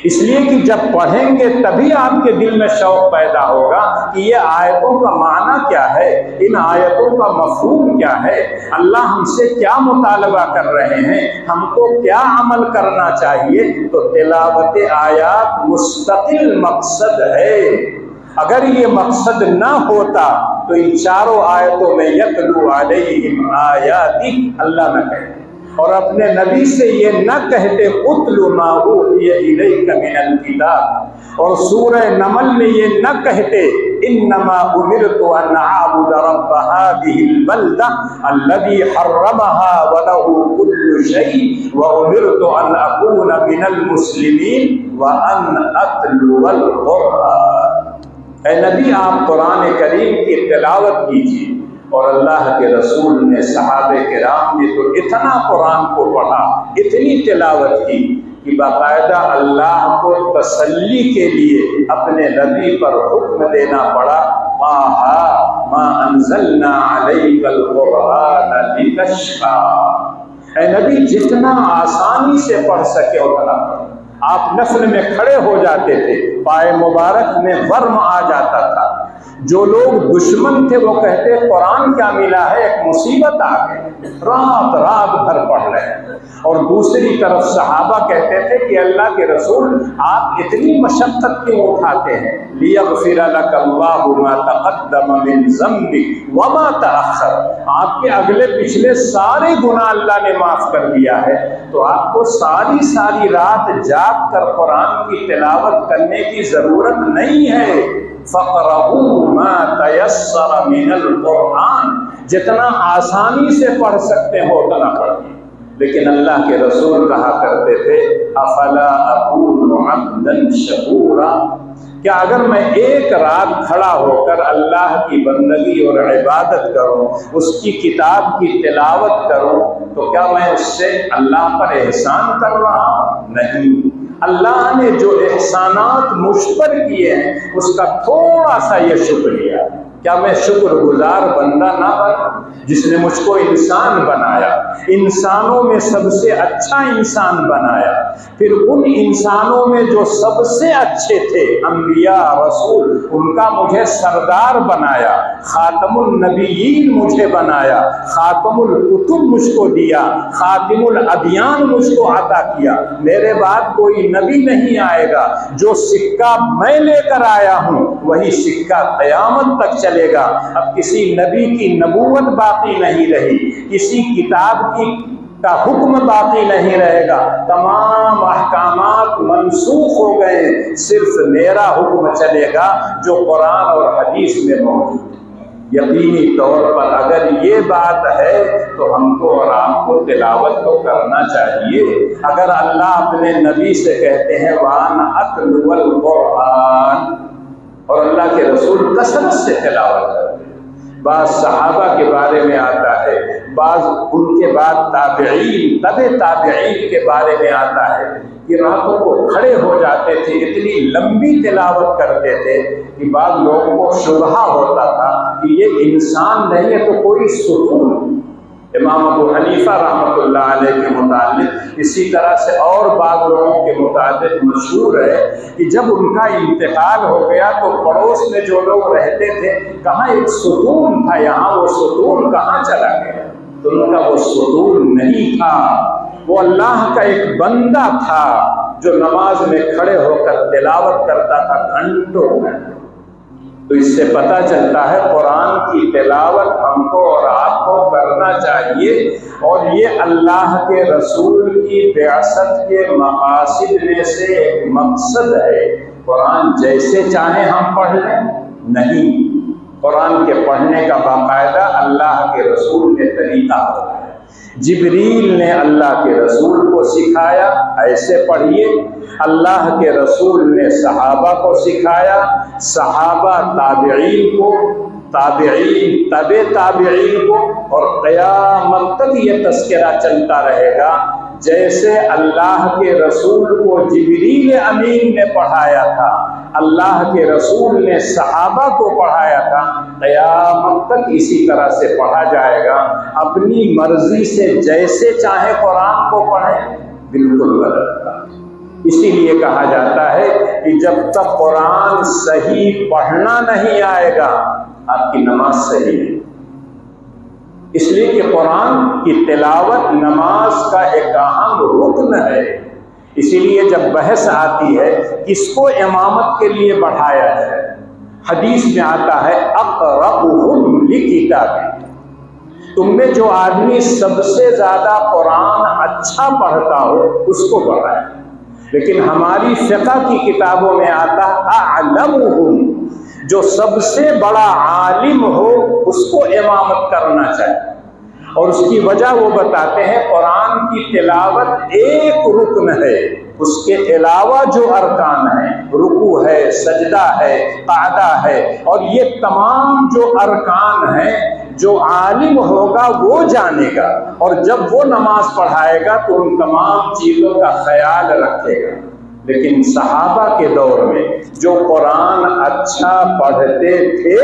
اس لیے کہ جب پڑھیں گے تبھی آپ کے دل میں شوق پیدا ہوگا کہ یہ آیتوں کا معنی کیا ہے، ان آیتوں کا مفہوم کیا ہے، اللہ ہم سے کیا مطالبہ کر رہے ہیں، ہم کو کیا عمل کرنا چاہیے۔ تو تلاوت آیات مستقل مقصد ہے۔ اگر یہ مقصد نہ ہوتا تو ان 4 آیتوں میں یتلو علیہم آیاتی اللہ نہ کہتے، اور اپنے نبی سے یہ نہ کہتے اتل ما اوحی الیک من الکتاب، اور سورہ نمل میں یہ نہ کہتے انما امرت ان اعبد رب هذه البلدہ الذی حرمها وله كل شیء وامرت ان اکون من المسلمین وان اتلو القرآن۔ اے نبی آپ قرآن کریم کی تلاوت کیجیے، اور اللہ کے رسول نے، صحابہ کرام نے تو اتنا قرآن کو پڑھا، اتنی تلاوت کی کہ باقاعدہ اللہ کو تسلی کے لیے اپنے نبی پر حکم دینا پڑا طٰہٰ ما انزلنا علیک القرآن لتشقیٰ، اے نبی جتنا آسانی سے پڑھ سکے اتنا پڑھ۔ آپ نفل میں کھڑے ہو جاتے تھے، پائے مبارک میں ورم آ جاتا تھا، جو لوگ دشمن تھے وہ کہتے قرآن کیا ملا ہے، ایک مصیبت آ گئی، رات رات بھر پڑھ رہے ہیں۔ اور دوسری طرف صحابہ کہتے تھے کہ اللہ کے رسول آپ اتنی مشقت کیوں اٹھاتے ہیں، لیغفر لک اللہ ما تقدم من ذنبک وما تأخر، آپ کے اگلے پچھلے سارے گناہ اللہ نے معاف کر دیا ہے، تو آپ کو ساری رات جاگ کر قرآن کی تلاوت کرنے کی ضرورت نہیں ہے۔ فَقْرَؤُوا مَا تَيَسَّرَ مِنَ الْقُرْآنِ، جتنا آسانی سے پڑھ سکتے ہو اتنا پڑھیے۔ لیکن اللہ کے رسول کہا کرتے تھے افلا اکون عبدا شکورا، کیا اگر میں ایک رات کھڑا ہو کر اللہ کی بندگی اور عبادت کروں، اس کی کتاب کی تلاوت کروں، تو کیا میں اس سے اللہ پر احسان کر رہا ہوں؟ نہیں، اللہ نے جو احسانات مجھ پر کیے ہیں اس کا تھوڑا سا یہ شکریہ، کیا میں شکر گزار بندہ نہ بنوں؟ جس نے مجھ کو انسان بنایا، انسانوں میں سب سے اچھا انسان بنایا، پھر ان انسانوں میں جو سب سے اچھے تھے انبیاء رسول، ان کا مجھے سردار بنایا، خاتم النبیین مجھے بنایا، خاتم الکتب مجھ کو دیا، خاتم الادیان مجھ کو عطا کیا، میرے بعد کوئی نبی نہیں آئے گا، جو سکہ میں لے کر آیا ہوں وہی سکہ قیامت تک چلے گا، اب کسی نبی کی نبوت باقی نہیں رہی، کسی کتاب کا حکم باقی نہیں رہے گا، تمام احکامات منسوخ ہو گئے، صرف میرا حکم چلے گا جو قرآن اور حدیث میں موجود ہے۔ یقینی طور پر اگر یہ بات ہے تو ہم کو اور آپ کو تلاوت تو کرنا چاہیے۔ اگر اللہ اپنے نبی سے کہتے ہیں وَأَنْ أَتْلُوَ الْقُرْآنَ، اور اللہ کے رسول کثرت سے تلاوت کرتے ہیں، بعض صحابہ کے بارے میں آتا ہے، بعض ان کے بعد تابعین، تابعین کے بارے میں آتا ہے کہ راتوں کو کھڑے ہو جاتے تھے، اتنی لمبی تلاوت کرتے تھے کہ بعض لوگوں کو شبہ ہوتا تھا کہ یہ انسان نہیں ہے تو کوئی ستون۔ امام ابو حنیفہ رحمۃ اللہ علیہ کے متعلق اسی طرح سے اور بعض لوگوں کے متعلق مشہور ہے کہ جب ان کا انتقال ہو گیا تو پڑوس میں جو لوگ رہتے تھے کہاں ایک ستون تھا، یہاں وہ ستون کہاں چلا گیا؟ تو ان کا وہ ستون نہیں تھا، وہ اللہ کا ایک بندہ تھا جو نماز میں کھڑے ہو کر تلاوت کرتا تھا گھنٹوں گھنٹوں۔ تو اس سے پتہ چلتا ہے قرآن کی تلاوت ہم کو اور آپ کو کرنا چاہیے، اور یہ اللہ کے رسول کی بعثت کے مقاصد میں سے ایک مقصد ہے۔ قرآن جیسے چاہیں ہم پڑھ لیں؟ نہیں، قرآن کے پڑھنے کا باقاعدہ اللہ کے رسول کے طریقہ ہوتا ہے۔ جبریل نے اللہ کے رسول کو سکھایا ایسے پڑھیے، اللہ کے رسول نے صحابہ کو سکھایا، صحابہ تابعین کو، تابعین تابعین کو، اور قیامت تک یہ تذکرہ چلتا رہے گا جیسے اللہ کے رسول کو جبریل امین نے پڑھایا تھا، اللہ کے رسول نے صحابہ کو پڑھایا تھا، قیامت تک اسی طرح سے پڑھا جائے گا۔ اپنی مرضی سے جیسے چاہے قرآن کو پڑھیں، بالکل غلط تھا۔ اسی لیے کہا جاتا ہے کہ جب تک قرآن صحیح پڑھنا نہیں آئے گا آپ کی نماز صحیح نہیں۔ اس لیے کہ قرآن کی تلاوت نماز کا ایک اہم رکن ہے۔ اسی لیے جب بحث آتی ہے کس کو امامت کے لیے بڑھایا جائے، حدیث میں آتا ہے اقرؤہم لکتاب، تم میں جو آدمی سب سے زیادہ قرآن اچھا پڑھتا ہو اس کو بڑھائے، لیکن ہماری فقہ کی کتابوں میں آتا اعلمہم، جو سب سے بڑا عالم ہو اس کو امامت کرنا چاہیے، اور اس کی وجہ وہ بتاتے ہیں قرآن کی تلاوت ایک رکن ہے، اس کے علاوہ جو ارکان ہیں، رکوع ہے، سجدہ ہے، قعدہ ہے، اور یہ تمام جو ارکان ہیں جو عالم ہوگا وہ جانے گا، اور جب وہ نماز پڑھائے گا تو ان تمام چیزوں کا خیال رکھے گا۔ لیکن صحابہ کے دور میں جو قرآن اچھا پڑھتے تھے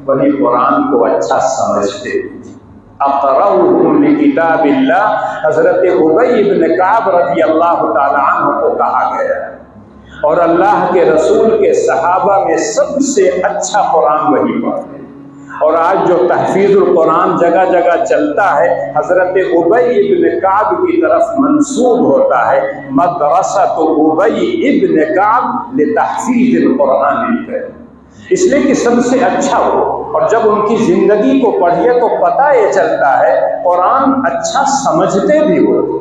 وہی قرآن کو اچھا سمجھتے تھے۔ اقرؤہم لکتاب اللہ، حضرت ابی بن کعب رضی اللہ تعالی عنہ کو کہا گیا ہے، اور اللہ کے رسول کے صحابہ میں سب سے اچھا قرآن وہی پڑھتے ہیں۔ اور آج جو تحفیظ القرآن جگہ جگہ چلتا ہے حضرت ابی بن کعب کی طرف منسوب ہوتا ہے، مدرسۃ ابی بن کعب لتحفیظ القرآن الکریم، اس لیے کہ سب سے اچھا ہو، اور جب ان کی زندگی کو پڑھیے تو پتہ یہ چلتا ہے قرآن اچھا سمجھتے بھی ہو۔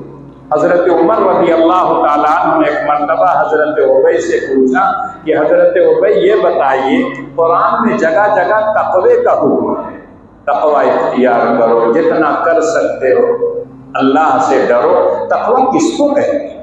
حضرت عمر رضی اللہ تعالیٰ عنہ نے ایک مرتبہ حضرت ابی سے پوچھا کہ حضرت ابی یہ بتائیے قرآن میں جگہ جگہ تقوی کا حکم ہے، تقوی اختیار کرو، جتنا کر سکتے ہو اللہ سے ڈرو۔ تقوی کس کو کہتے ہیں؟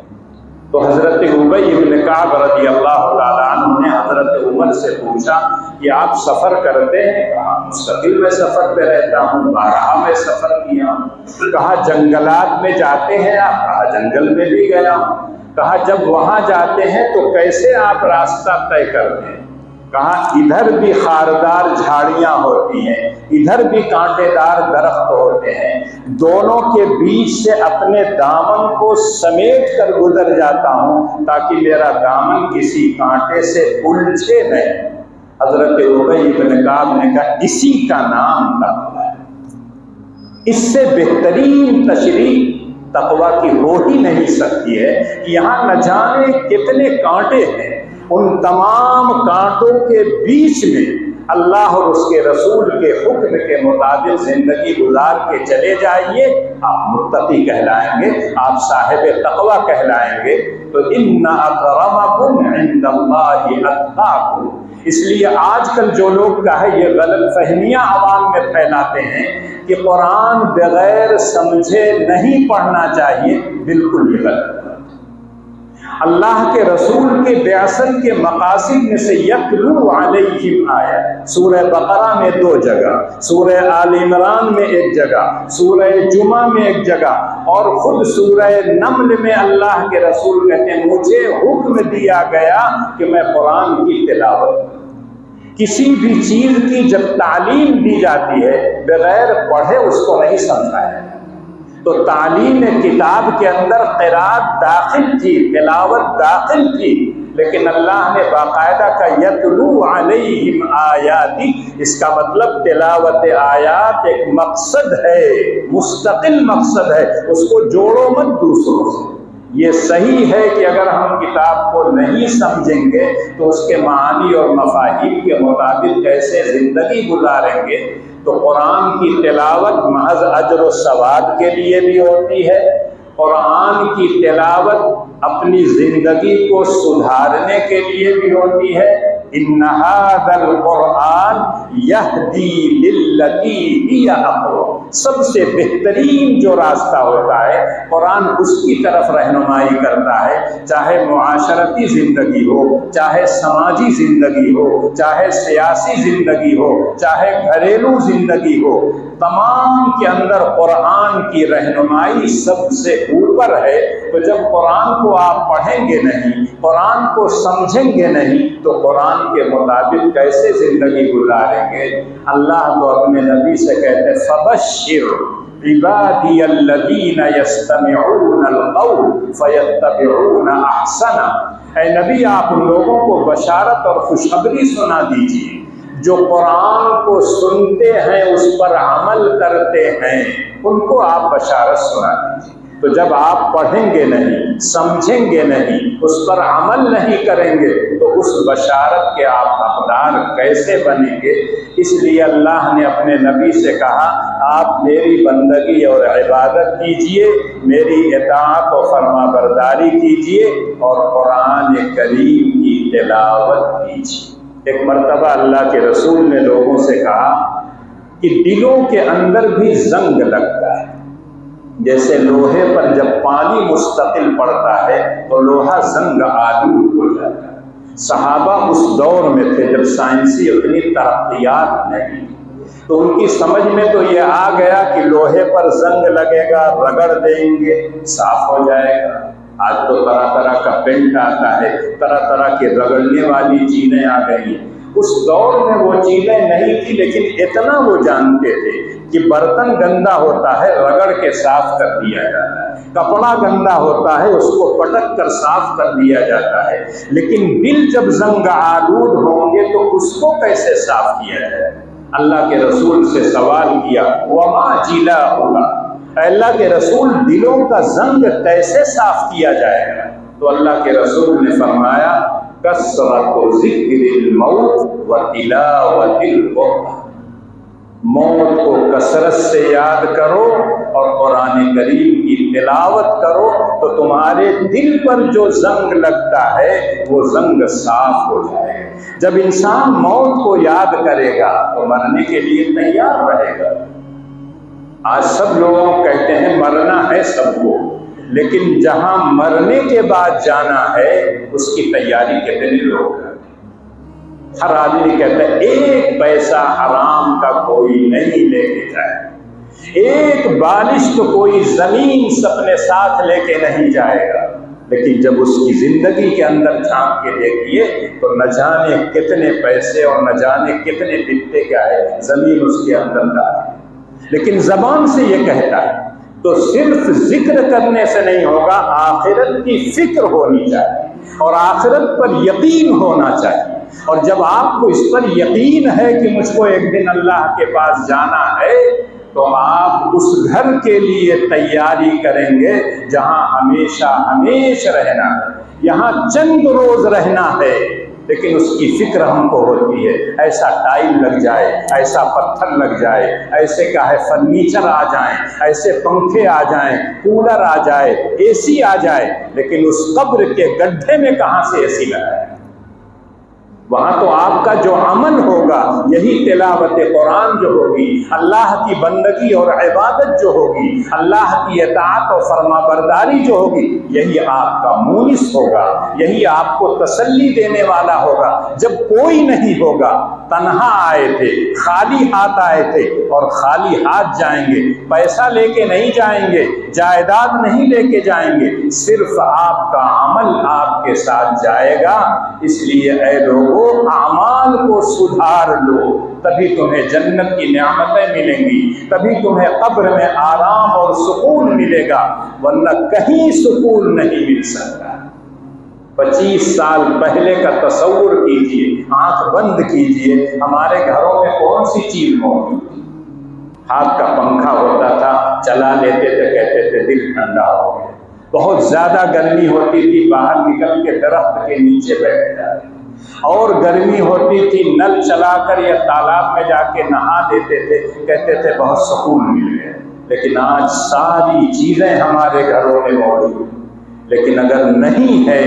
تو حضرت ابی بن کعب رضی اللہ تعالیٰ عنہ نے حضرت عمر سے پوچھا کہ آپ سفر کرتے ہیں؟ کہا مستقل میں سفر پہ رہتا ہوں، بارہا میں سفر کیا ہوں۔ کہا جنگلات میں جاتے ہیں آپ؟ کہا جنگل میں بھی گیا ہوں۔ کہا جب وہاں جاتے ہیں تو کیسے آپ راستہ طے کرتے ہیں؟ کہا ادھر بھی خاردار جھاڑیاں ہوتی ہیں، ادھر بھی کانٹے دار درخت ہوتے ہیں، دونوں کے بیچ سے اپنے دامن کو سمیٹ کر گزر جاتا ہوں تاکہ میرا دامن کسی کانٹے سے الجھے نہیں۔ حضرت ابی بن کعب نے کہا اسی کا نام تقوی ہے، اس سے بہترین تشریح تقوی کی ہو ہی نہیں سکتی ہے کہ یہاں نہ جانے کتنے کانٹے ہیں، ان تمام کانٹوں کے بیچ میں اللہ اور اس کے رسول کے حکم کے مطابق زندگی گزار کے چلے جائیے، آپ متقی کہلائیں گے، آپ صاحب تقوی کہلائیں گے۔ تو ان اکرمکم عند اللہ اتقاکم۔ اس لیے آج کل جو لوگ کا ہے یہ غلط فہمیاں عوام میں پھیلاتے ہیں کہ قرآن بغیر سمجھے نہیں پڑھنا چاہیے، بالکل یہ غلط۔ اللہ کے رسول کے بعثت کے مقاصد میں سے یتلو علیہم آیا، سورہ بقرہ میں 2 جگہ، سورہ آل عمران میں 1 جگہ، سورہ جمعہ میں 1 جگہ، اور خود سورہ نمل میں اللہ کے رسول کہتے ہیں مجھے حکم دیا گیا کہ میں قرآن کی تلاوت کروں۔ کسی بھی چیز کی جب تعلیم دی جاتی ہے بغیر پڑھے اس کو نہیں سمجھایا۔ تو تعلیم کتاب کے اندر قرات داخل تھی، تلاوت داخل تھی، لیکن اللہ نے باقاعدہ کا یتلو علیہم آیاتی، اس کا مطلب تلاوت آیات ایک مقصد ہے، مستقل مقصد ہے، اس کو جوڑو مت دوسروں سے۔ یہ صحیح ہے کہ اگر ہم کتاب کو نہیں سمجھیں گے تو اس کے معانی اور مفاہیم کے مطابق کیسے زندگی گزاریں گے۔ تو قرآن کی تلاوت محض اجر و ثواب کے لیے بھی ہوتی ہے، قرآن کی تلاوت اپنی زندگی کو سدھارنے کے لیے بھی ہوتی ہے۔ ان ھذا القرآن یہدی للتی ہی اقوم، سب سے بہترین جو راستہ ہوتا ہے قرآن اس کی طرف رہنمائی کرتا ہے، چاہے معاشرتی زندگی ہو، چاہے سماجی زندگی ہو، چاہے سیاسی زندگی ہو، چاہے گھریلو زندگی ہو، تمام کے اندر قرآن کی رہنمائی سب سے اوپر ہے۔ تو جب قرآن کو آپ پڑھیں گے نہیں، قرآن کو سمجھیں گے نہیں، تو قرآن کے مطابق کیسے زندگی گزاریں گے؟ اللہ تو اپنے نبی سے کہتے فبشر عبادی الذین یستمعون القول فیتبعون احسنہ، اے نبی آپ ان لوگوں کو بشارت اور خوشخبری سنا دیجیے جو قرآن کو سنتے ہیں اس پر عمل کرتے ہیں، ان کو آپ بشارت سنا دیجیے۔ تو جب آپ پڑھیں گے نہیں، سمجھیں گے نہیں، اس پر عمل نہیں کریں گے تو اس بشارت کے آپ حقدار کیسے بنیں گے؟ اس لیے اللہ نے اپنے نبی سے کہا آپ میری بندگی اور عبادت کیجئے، میری اطاعت و فرما برداری کیجئے اور قرآن کریم کی تلاوت کیجئے۔ ایک مرتبہ اللہ کے رسول نے لوگوں سے کہا کہ دلوں کے اندر بھی زنگ لگتا ہے، جیسے لوہے پر جب پانی مستقل پڑتا ہے تو لوہا زنگ آلود ہو جاتا ہے۔ صحابہ اس دور میں تھے جب سائنسی اتنی ترقیات نہیں، تو ان کی سمجھ میں تو یہ آ گیا کہ لوہے پر زنگ لگے گا، رگڑ دیں گے، صاف ہو جائے گا۔ آج تو طرح طرح کا پینٹ آتا ہے، طرح طرح کی رگڑنے والی چیزیں آ گئی ہیں۔ اس دور میں وہ چیزیں نہیں تھی، لیکن اتنا وہ جانتے تھے کہ برتن گندا ہوتا ہے رگڑ کے صاف کر دیا جاتا ہے، کپڑا گندا ہوتا ہے اس کو پٹک کر صاف کر دیا جاتا ہے، لیکن دل جب زنگ آلود ہوں گے تو اس کو کیسے صاف کیا جائے؟ اللہ کے رسول سے سوال کیا وما جلاؤھا، اللہ کے رسول دلوں کا زنگ کیسے صاف کیا جائے گا؟ تو اللہ کے رسول نے فرمایا کثرت ذکر الموت و تلاوت القرآن، موت کو کثرت سے یاد کرو اور قرآن کریم کی تلاوت کرو تو تمہارے دل پر جو زنگ لگتا ہے وہ زنگ صاف ہو جائے گا۔ جب انسان موت کو یاد کرے گا تو مرنے کے لیے تیار رہے گا۔ آج سب لوگ کہتے ہیں مرنا ہے سب کو، لیکن جہاں مرنے کے بعد جانا ہے اس کی تیاری کتنے لوگ کرتے ہیں؟ ہر آدمی کہتا ہے ایک پیسہ حرام کا کوئی نہیں لے کے جائے، ایک بالش تو کوئی زمین اپنے ساتھ لے کے نہیں جائے گا، لیکن جب اس کی زندگی کے اندر جھانک کے دیکھیے تو نہ جانے کتنے پیسے اور نہ جانے کتنے بکتے کیا ہے زمین اس کے اندر ڈالی، لیکن زبان سے یہ کہتا ہے۔ تو صرف ذکر کرنے سے نہیں ہوگا، آخرت کی فکر ہونی چاہیے اور آخرت پر یقین ہونا چاہیے۔ اور جب آپ کو اس پر یقین ہے کہ مجھ کو ایک دن اللہ کے پاس جانا ہے تو آپ اس گھر کے لیے تیاری کریں گے جہاں ہمیشہ ہمیشہ رہنا ہے، یہاں چند روز رہنا ہے، لیکن اس کی فکر ہم کو ہوتی ہے ایسا ٹائل لگ جائے، ایسا پتھر لگ جائے، ایسے کا ہے فرنیچر آ جائیں، ایسے پنکھے آ جائیں، کولر آ جائے، اے سی آ جائے، لیکن اس قبر کے گڈھے میں کہاں سے اے سی لگائے؟ وہاں تو آپ کا جو عمل ہوگا، یہی تلاوت قرآن جو ہوگی، اللہ کی بندگی اور عبادت جو ہوگی، اللہ کی اطاعت اور فرما برداری جو ہوگی، یہی آپ کا مونس ہوگا، یہی آپ کو تسلی دینے والا ہوگا۔ جب کوئی نہیں ہوگا، تنہا آئے تھے، خالی ہاتھ آئے تھے اور خالی ہاتھ جائیں گے، پیسہ لے کے نہیں جائیں گے، جائیداد نہیں لے کے جائیں گے، صرف آپ کا عمل آپ کے ساتھ جائے گا۔ اس لیے اے لوگوں، اعمال کو سدھار لو، تبھی تمہیں جنت کی نعمتیں ملیں گی، تبھی تمہیں قبر میں آرام اور سکون ملے گا، ورنہ کہیں سکون نہیں مل سکتا۔ 25 سال پہلے کا تصور کیجئے، آنکھ بند کیجئے، ہمارے گھروں میں کون سی چیز موجود تھی؟ ہاتھ کا پنکھا ہوتا تھا، چلا لیتے تھے، کہتے تھے دل ٹھنڈا ہو گیا۔ بہت زیادہ گرمی ہوتی تھی، باہر نکل کے درخت کے نیچے بیٹھ جاتے، اور گرمی ہوتی تھی نل چلا کر یا تالاب میں جا کے نہا دیتے تھے، کہتے تھے بہت سکون مل گیا۔ لیکن آج ساری چیزیں ہمارے گھروں میں موجود ہیں، لیکن اگر نہیں ہے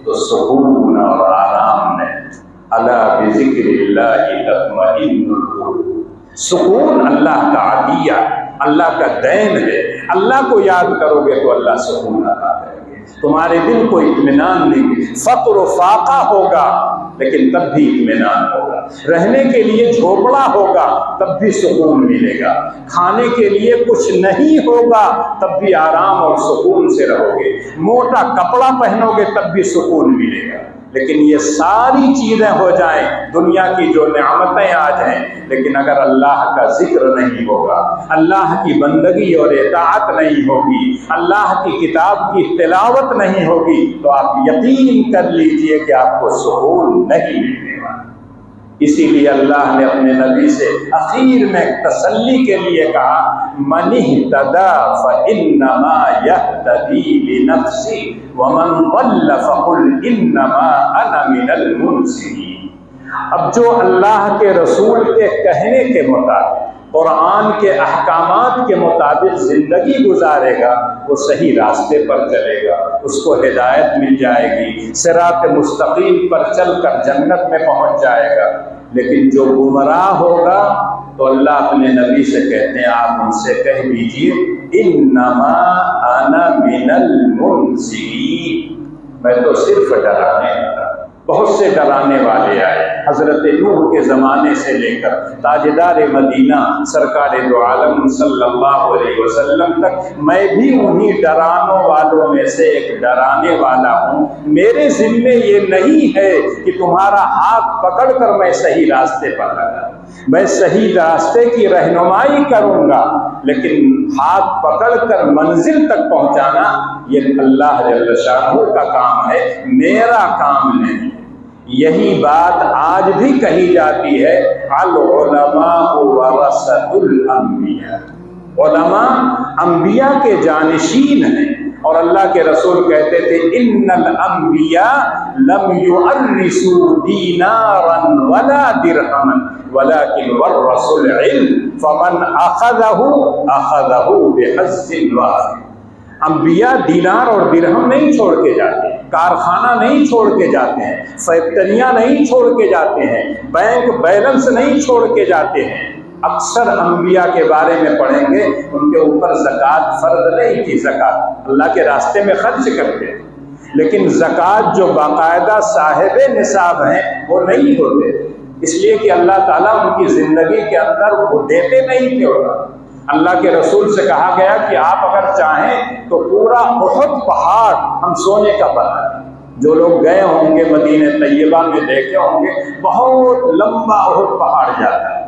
تو سکون اور آرام نہیں۔ الا بذکر اللہ تطمئن القلوب، سکون اللہ کا عطیہ، اللہ کا دین ہے۔ اللہ کو یاد کرو گے تو اللہ سکون عطا کرے گے، تمہارے دل کو اطمینان دیں گے۔ فقر و فاقہ ہوگا لیکن تب بھی اطمینان ہوگا، رہنے کے لیے جھوپڑا ہوگا تب بھی سکون ملے گا، کھانے کے لیے کچھ نہیں ہوگا تب بھی آرام اور سکون سے رہو گے، موٹا کپڑا پہنو گے تب بھی سکون ملے گا۔ لیکن یہ ساری چیزیں ہو جائیں، دنیا کی جو نعمتیں آ جائیں، لیکن اگر اللہ کا ذکر نہیں ہوگا، اللہ کی بندگی اور اطاعت نہیں ہوگی، اللہ کی کتاب کی تلاوت نہیں ہوگی، تو آپ یقین کر لیجئے کہ آپ کو سکون نہیں ملنے والا۔ اسی لیے اللہ نے اپنے نبی سے اخیر میں تسلی کے لیے کہا، من اہتدی فانما یہتدی لنفسہ ومن ضل فقل انما انا من المنذرین۔ اب جو اللہ کے رسول کے کہنے کے مطابق، قرآن کے احکامات کے مطابق زندگی گزارے گا، وہ صحیح راستے پر چلے گا، اس کو ہدایت مل جائے گی، صراط مستقیم پر چل کر جنت میں پہنچ جائے گا۔ لیکن جو گمراہ ہوگا تو اللہ اپنے نبی سے کہتے ہیں، آپ ان سے کہہ دیجئے انما انا من المنذرین، میں تو صرف ڈرانے والا۔ بہت سے ڈرانے والے آئے، حضرت نوح کے زمانے سے لے کر تاجدار مدینہ سرکار دو عالم صلی اللہ علیہ وسلم تک، میں بھی انہی ڈرانوں والوں میں سے ایک ڈرانے والا ہوں۔ میرے ذمے یہ نہیں ہے کہ تمہارا ہاتھ پکڑ کر میں صحیح راستے پر لگا، میں صحیح راستے کی رہنمائی کروں گا، لیکن ہاتھ پکڑ کر منزل تک پہنچانا یہ اللہ جل شانہ کا کام ہے، میرا کام نہیں۔ یہی بات آج بھی کہی جاتی ہے، العلماء ورثۃ الانبیاء، علماء انبیاء کے جانشین ہیں۔ اور اللہ کے رسول کہتے تھے ان الانبیاء لم یورثوا دینارا ولا درہما ولكن ورثوا العلم فمن اخذه بحظ وافر۔ انبیاء دینار اور درہم نہیں چھوڑ کے جاتے ہیں، کارخانہ نہیں چھوڑ کے جاتے ہیں، فیکٹریاں نہیں چھوڑ کے جاتے ہیں، بینک بیلنس نہیں چھوڑ کے جاتے ہیں۔ اکثر انبیاء کے بارے میں پڑھیں گے ان کے اوپر زکوٰۃ فرض نہیں تھی، زکوٰۃ اللہ کے راستے میں خرچ کرتے، لیکن زکوٰۃ جو باقاعدہ صاحب نصاب ہیں وہ نہیں ہوتے، اس لیے کہ اللہ تعالیٰ ان کی زندگی کے اندر وہ دیتے نہیں تھے۔ اللہ کے رسول سے کہا گیا کہ آپ اگر چاہیں تو پورا احد پہاڑ ہم سونے کا بنا دیں۔ جو لوگ گئے ہوں گے مدینہ طیبہ میں دیکھے ہوں گے بہت لمبا احد پہاڑ جاتا ہے،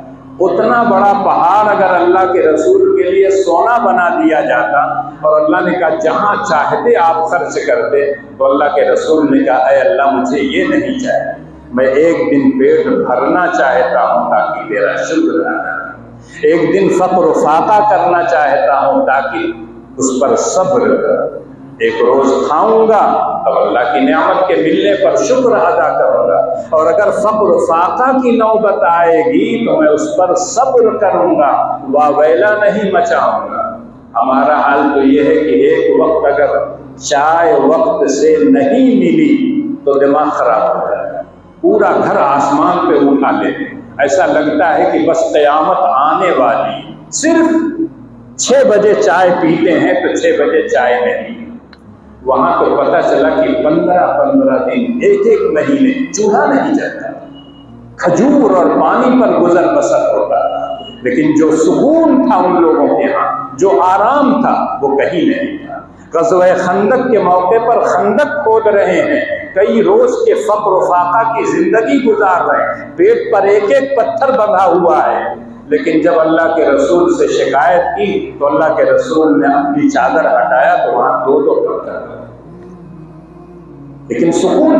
اتنا بڑا پہاڑ اگر اللہ کے رسول کے لیے سونا بنا دیا جاتا اور اللہ نے کہا جہاں چاہتے آپ خرچ کرتے، تو اللہ کے رسول نے کہا اے اللہ مجھے یہ نہیں چاہیے، میں ایک دن پیٹ بھرنا چاہتا ہوں تاکہ تیرا شکر ادا کروں، ایک دن فقر و فاقہ کرنا چاہتا ہوں تاکہ اس پر صبر کروں، ایک روز کھاؤں گا تو اللہ کی نعمت کے ملنے پر شکر ادا کروں گا، اور اگر فقر و فاقہ کی نوبت آئے گی تو میں اس پر صبر کروں گا، واویلا نہیں مچاؤں گا۔ ہمارا حال تو یہ ہے کہ ایک وقت اگر چائے وقت سے نہیں ملی تو دماغ خراب ہو جاتا ہے، پورا گھر آسمان پہ اٹھا لیتے، ایسا لگتا ہے کہ بس قیامت آنے والی، صرف 6 بجے چائے پیتے ہیں تو 6 بجے چائے نہیں، وہاں تو پتہ چلا کہ 15 دن ایک مہینے چولہا نہیں جلتا، کھجور اور پانی پر گزر بسر ہوتا تھا، لیکن جو سکون تھا ان لوگوں کے ہاں، جو آرام تھا وہ کہیں نہیں تھا۔ غزوہ خندق کے موقع پر خندق کھود رہے ہیں، کئی روز کے فقر و فاقہ کی زندگی گزار رہے ہیں، پیٹ پر ایک پتھر بندھا ہوا ہے، لیکن جب اللہ کے رسول سے شکایت کی تو اللہ کے رسول نے اپنی چادر ہٹایا تو وہاں 2 پتھر تھے، لیکن سکون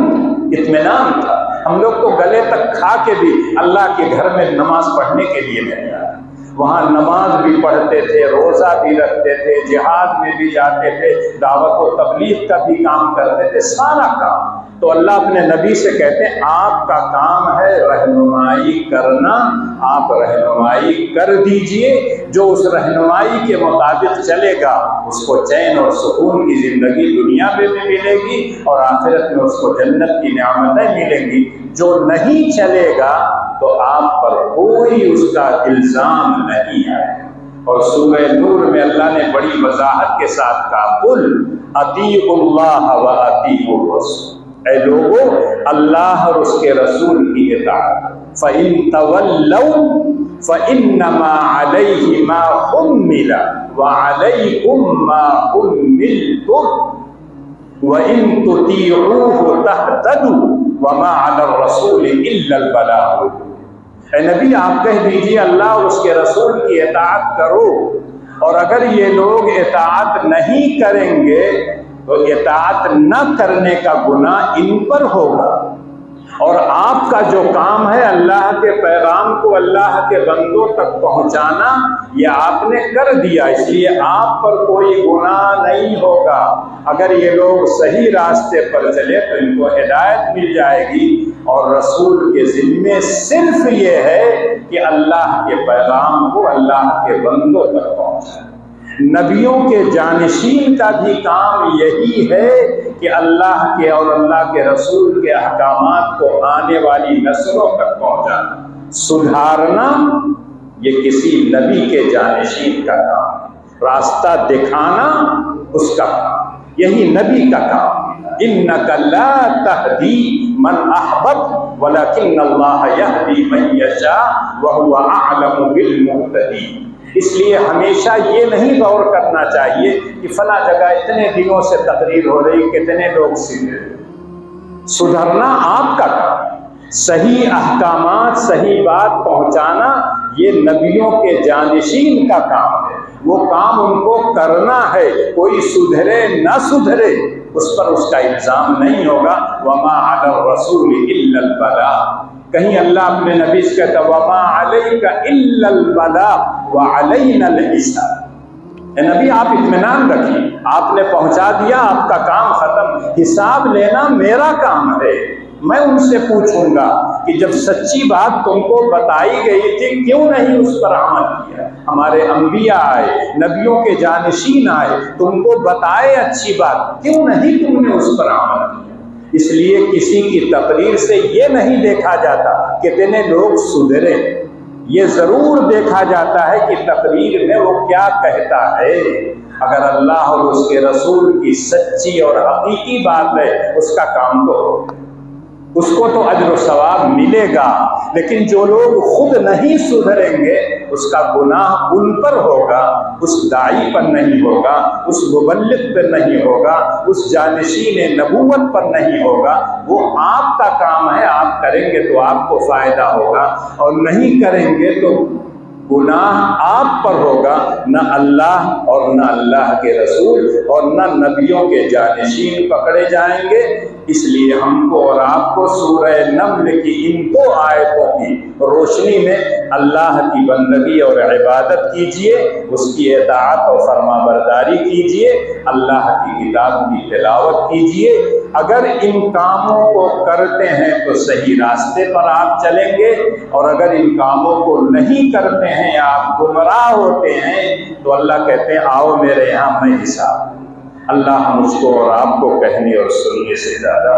اطمینان تھا۔ ہم لوگ تو گلے تک کھا کے بھی اللہ کے گھر میں نماز پڑھنے کے لیے نہیں آئے، وہاں نماز بھی پڑھتے تھے، روزہ بھی رکھتے تھے، جہاد میں بھی جاتے تھے، دعوت و تبلیغ کا بھی کام کرتے تھے، سارا کام۔ تو اللہ اپنے نبی سے کہتے ہیں آپ کا کام ہے رہنمائی کرنا، آپ رہنمائی کر دیجئے، جو اس رہنمائی کے مطابق چلے گا اس کو چین اور سکون کی زندگی دنیا میں بھی ملے گی اور آخرت میں اس کو جنت کی نعمتیں ملیں گی۔ جو نہیں چلے گا تو آپ پر کوئی اس کا الزام نہیں آئے۔ اور سورہ نور میں اللہ نے بڑی وضاحت کے ساتھ کہا قل اطیعوا اللہ و اطیعوا الرسول، اے لوگو اللہ اور اس کے رسول کی اطاعت، فَإِن تَوَلَّوْا فَإِنَّمَا عَلَيْهِ مَا حُمِّلَ وَعَلَيْكُمْ مَا حُمِّلْتُمْ وَإِن تُطِيعُوهُ تَهْتَدُوا وَمَا عَلَى الرَّسُولِ إِلَّا الْبَلَاغُ۔ اے نبی آپ کہہ دیجئے اللہ اور اس کے رسول کی اطاعت کرو، اور اگر یہ لوگ اطاعت نہیں کریں گے تو اطاعت نہ کرنے کا گناہ ان پر ہوگا، اور آپ کا جو کام ہے اللہ کے پیغام کو اللہ کے بندوں تک پہنچانا یہ آپ نے کر دیا، اس لیے آپ پر کوئی گناہ نہیں ہوگا۔ اگر یہ لوگ صحیح راستے پر چلے تو ان کو ہدایت مل جائے گی، اور رسول کے ذمے صرف یہ ہے کہ اللہ کے پیغام کو اللہ کے بندوں تک پہنچائے۔ نبیوں کے جانشین کا بھی کام یہی ہے کہ اللہ کے اور اللہ کے رسول کے احکامات کو آنے والی نسلوں تک پہنچانا، سدھارنا یہ کسی نبی کے جانشین کا کام ہے، راستہ دکھانا اس کا کام، یہی نبی کا کام ہے۔ اِنَّكَ لَا تَهْدِي مَنْ أَحْبَبْتَ وَلَكِنَّ اللَّهَ يَهْدِي مَن يَشَاءُ وَهُوَ أَعْلَمُ بِالْمُهْتَدِينَ۔ اس لیے ہمیشہ یہ نہیں غور کرنا چاہیے کہ فلاں جگہ اتنے دنوں سے تقریر ہو رہی، کتنے لوگ سدھرنا آپ کا کام ہے، صحیح احکامات صحیح بات پہنچانا یہ نبیوں کے جانشین کا کام ہے، وہ کام ان کو کرنا ہے، کوئی سدھرے نہ سدھرے اس پر اس کا الزام نہیں ہوگا۔ وَمَا عَلَى الرَّسُولِ إِلَّا الْبَلَاغُ، کہیں اللہ اپنے نبی سے کہتا وَمَا عَلَيْكَ إِلَّا الْبَلَاغُ وَعَلَيْنَا الْحِسَابُ، اے نبی آپ اطمینان رکھیے، آپ نے پہنچا دیا، آپ کا کام ختم، حساب لینا میرا کام ہے، میں ان سے پوچھوں گا کہ جب سچی بات تم کو بتائی گئی تھی کیوں نہیں اس پر عمل کیا؟ ہمارے انبیاء آئے، نبیوں کے جانشین آئے، تم کو بتائے اچھی بات، کیوں نہیں تم نے اس پر عمل کیا؟ اس لیے کسی کی تقریر سے یہ نہیں دیکھا جاتا کتنے لوگ سدھرے، یہ ضرور دیکھا جاتا ہے کہ تقریر میں وہ کیا کہتا ہے۔ اگر اللہ اور اس کے رسول کی سچی اور حقیقی بات ہے، اس کا کام تو ہوگا، اس کو تو اجر و ثواب ملے گا۔ لیکن جو لوگ خود نہیں سدھریں گے اس کا گناہ ان پر ہوگا، اس داعی پر نہیں ہوگا، اس مبلغ پر نہیں ہوگا، اس جانشین نبوت پر نہیں ہوگا۔ وہ آپ کا کام ہے، آپ کریں گے تو آپ کو فائدہ ہوگا، اور نہیں کریں گے تو گناہ آپ پر ہوگا، نہ اللہ اور نہ اللہ کے رسول اور نہ نبیوں کے جانشین پکڑے جائیں گے۔ اس لیے ہم کو اور آپ کو سورہ نمل کی ان 2 آیتوں کی روشنی میں اللہ کی بندگی اور عبادت کیجیے، اس کی اطاعت اور فرما برداری کیجیے، اللہ کی کتاب کی تلاوت کیجیے۔ اگر ان کاموں کو کرتے ہیں تو صحیح راستے پر آپ چلیں گے، اور اگر ان کاموں کو نہیں کرتے ہیں یا آپ گمراہ ہوتے ہیں تو اللہ کہتے ہیں آؤ میرے یہاں میں حساب۔ اللہ مجھ کو اور آپ کو کہنے اور سننے سے زیادہ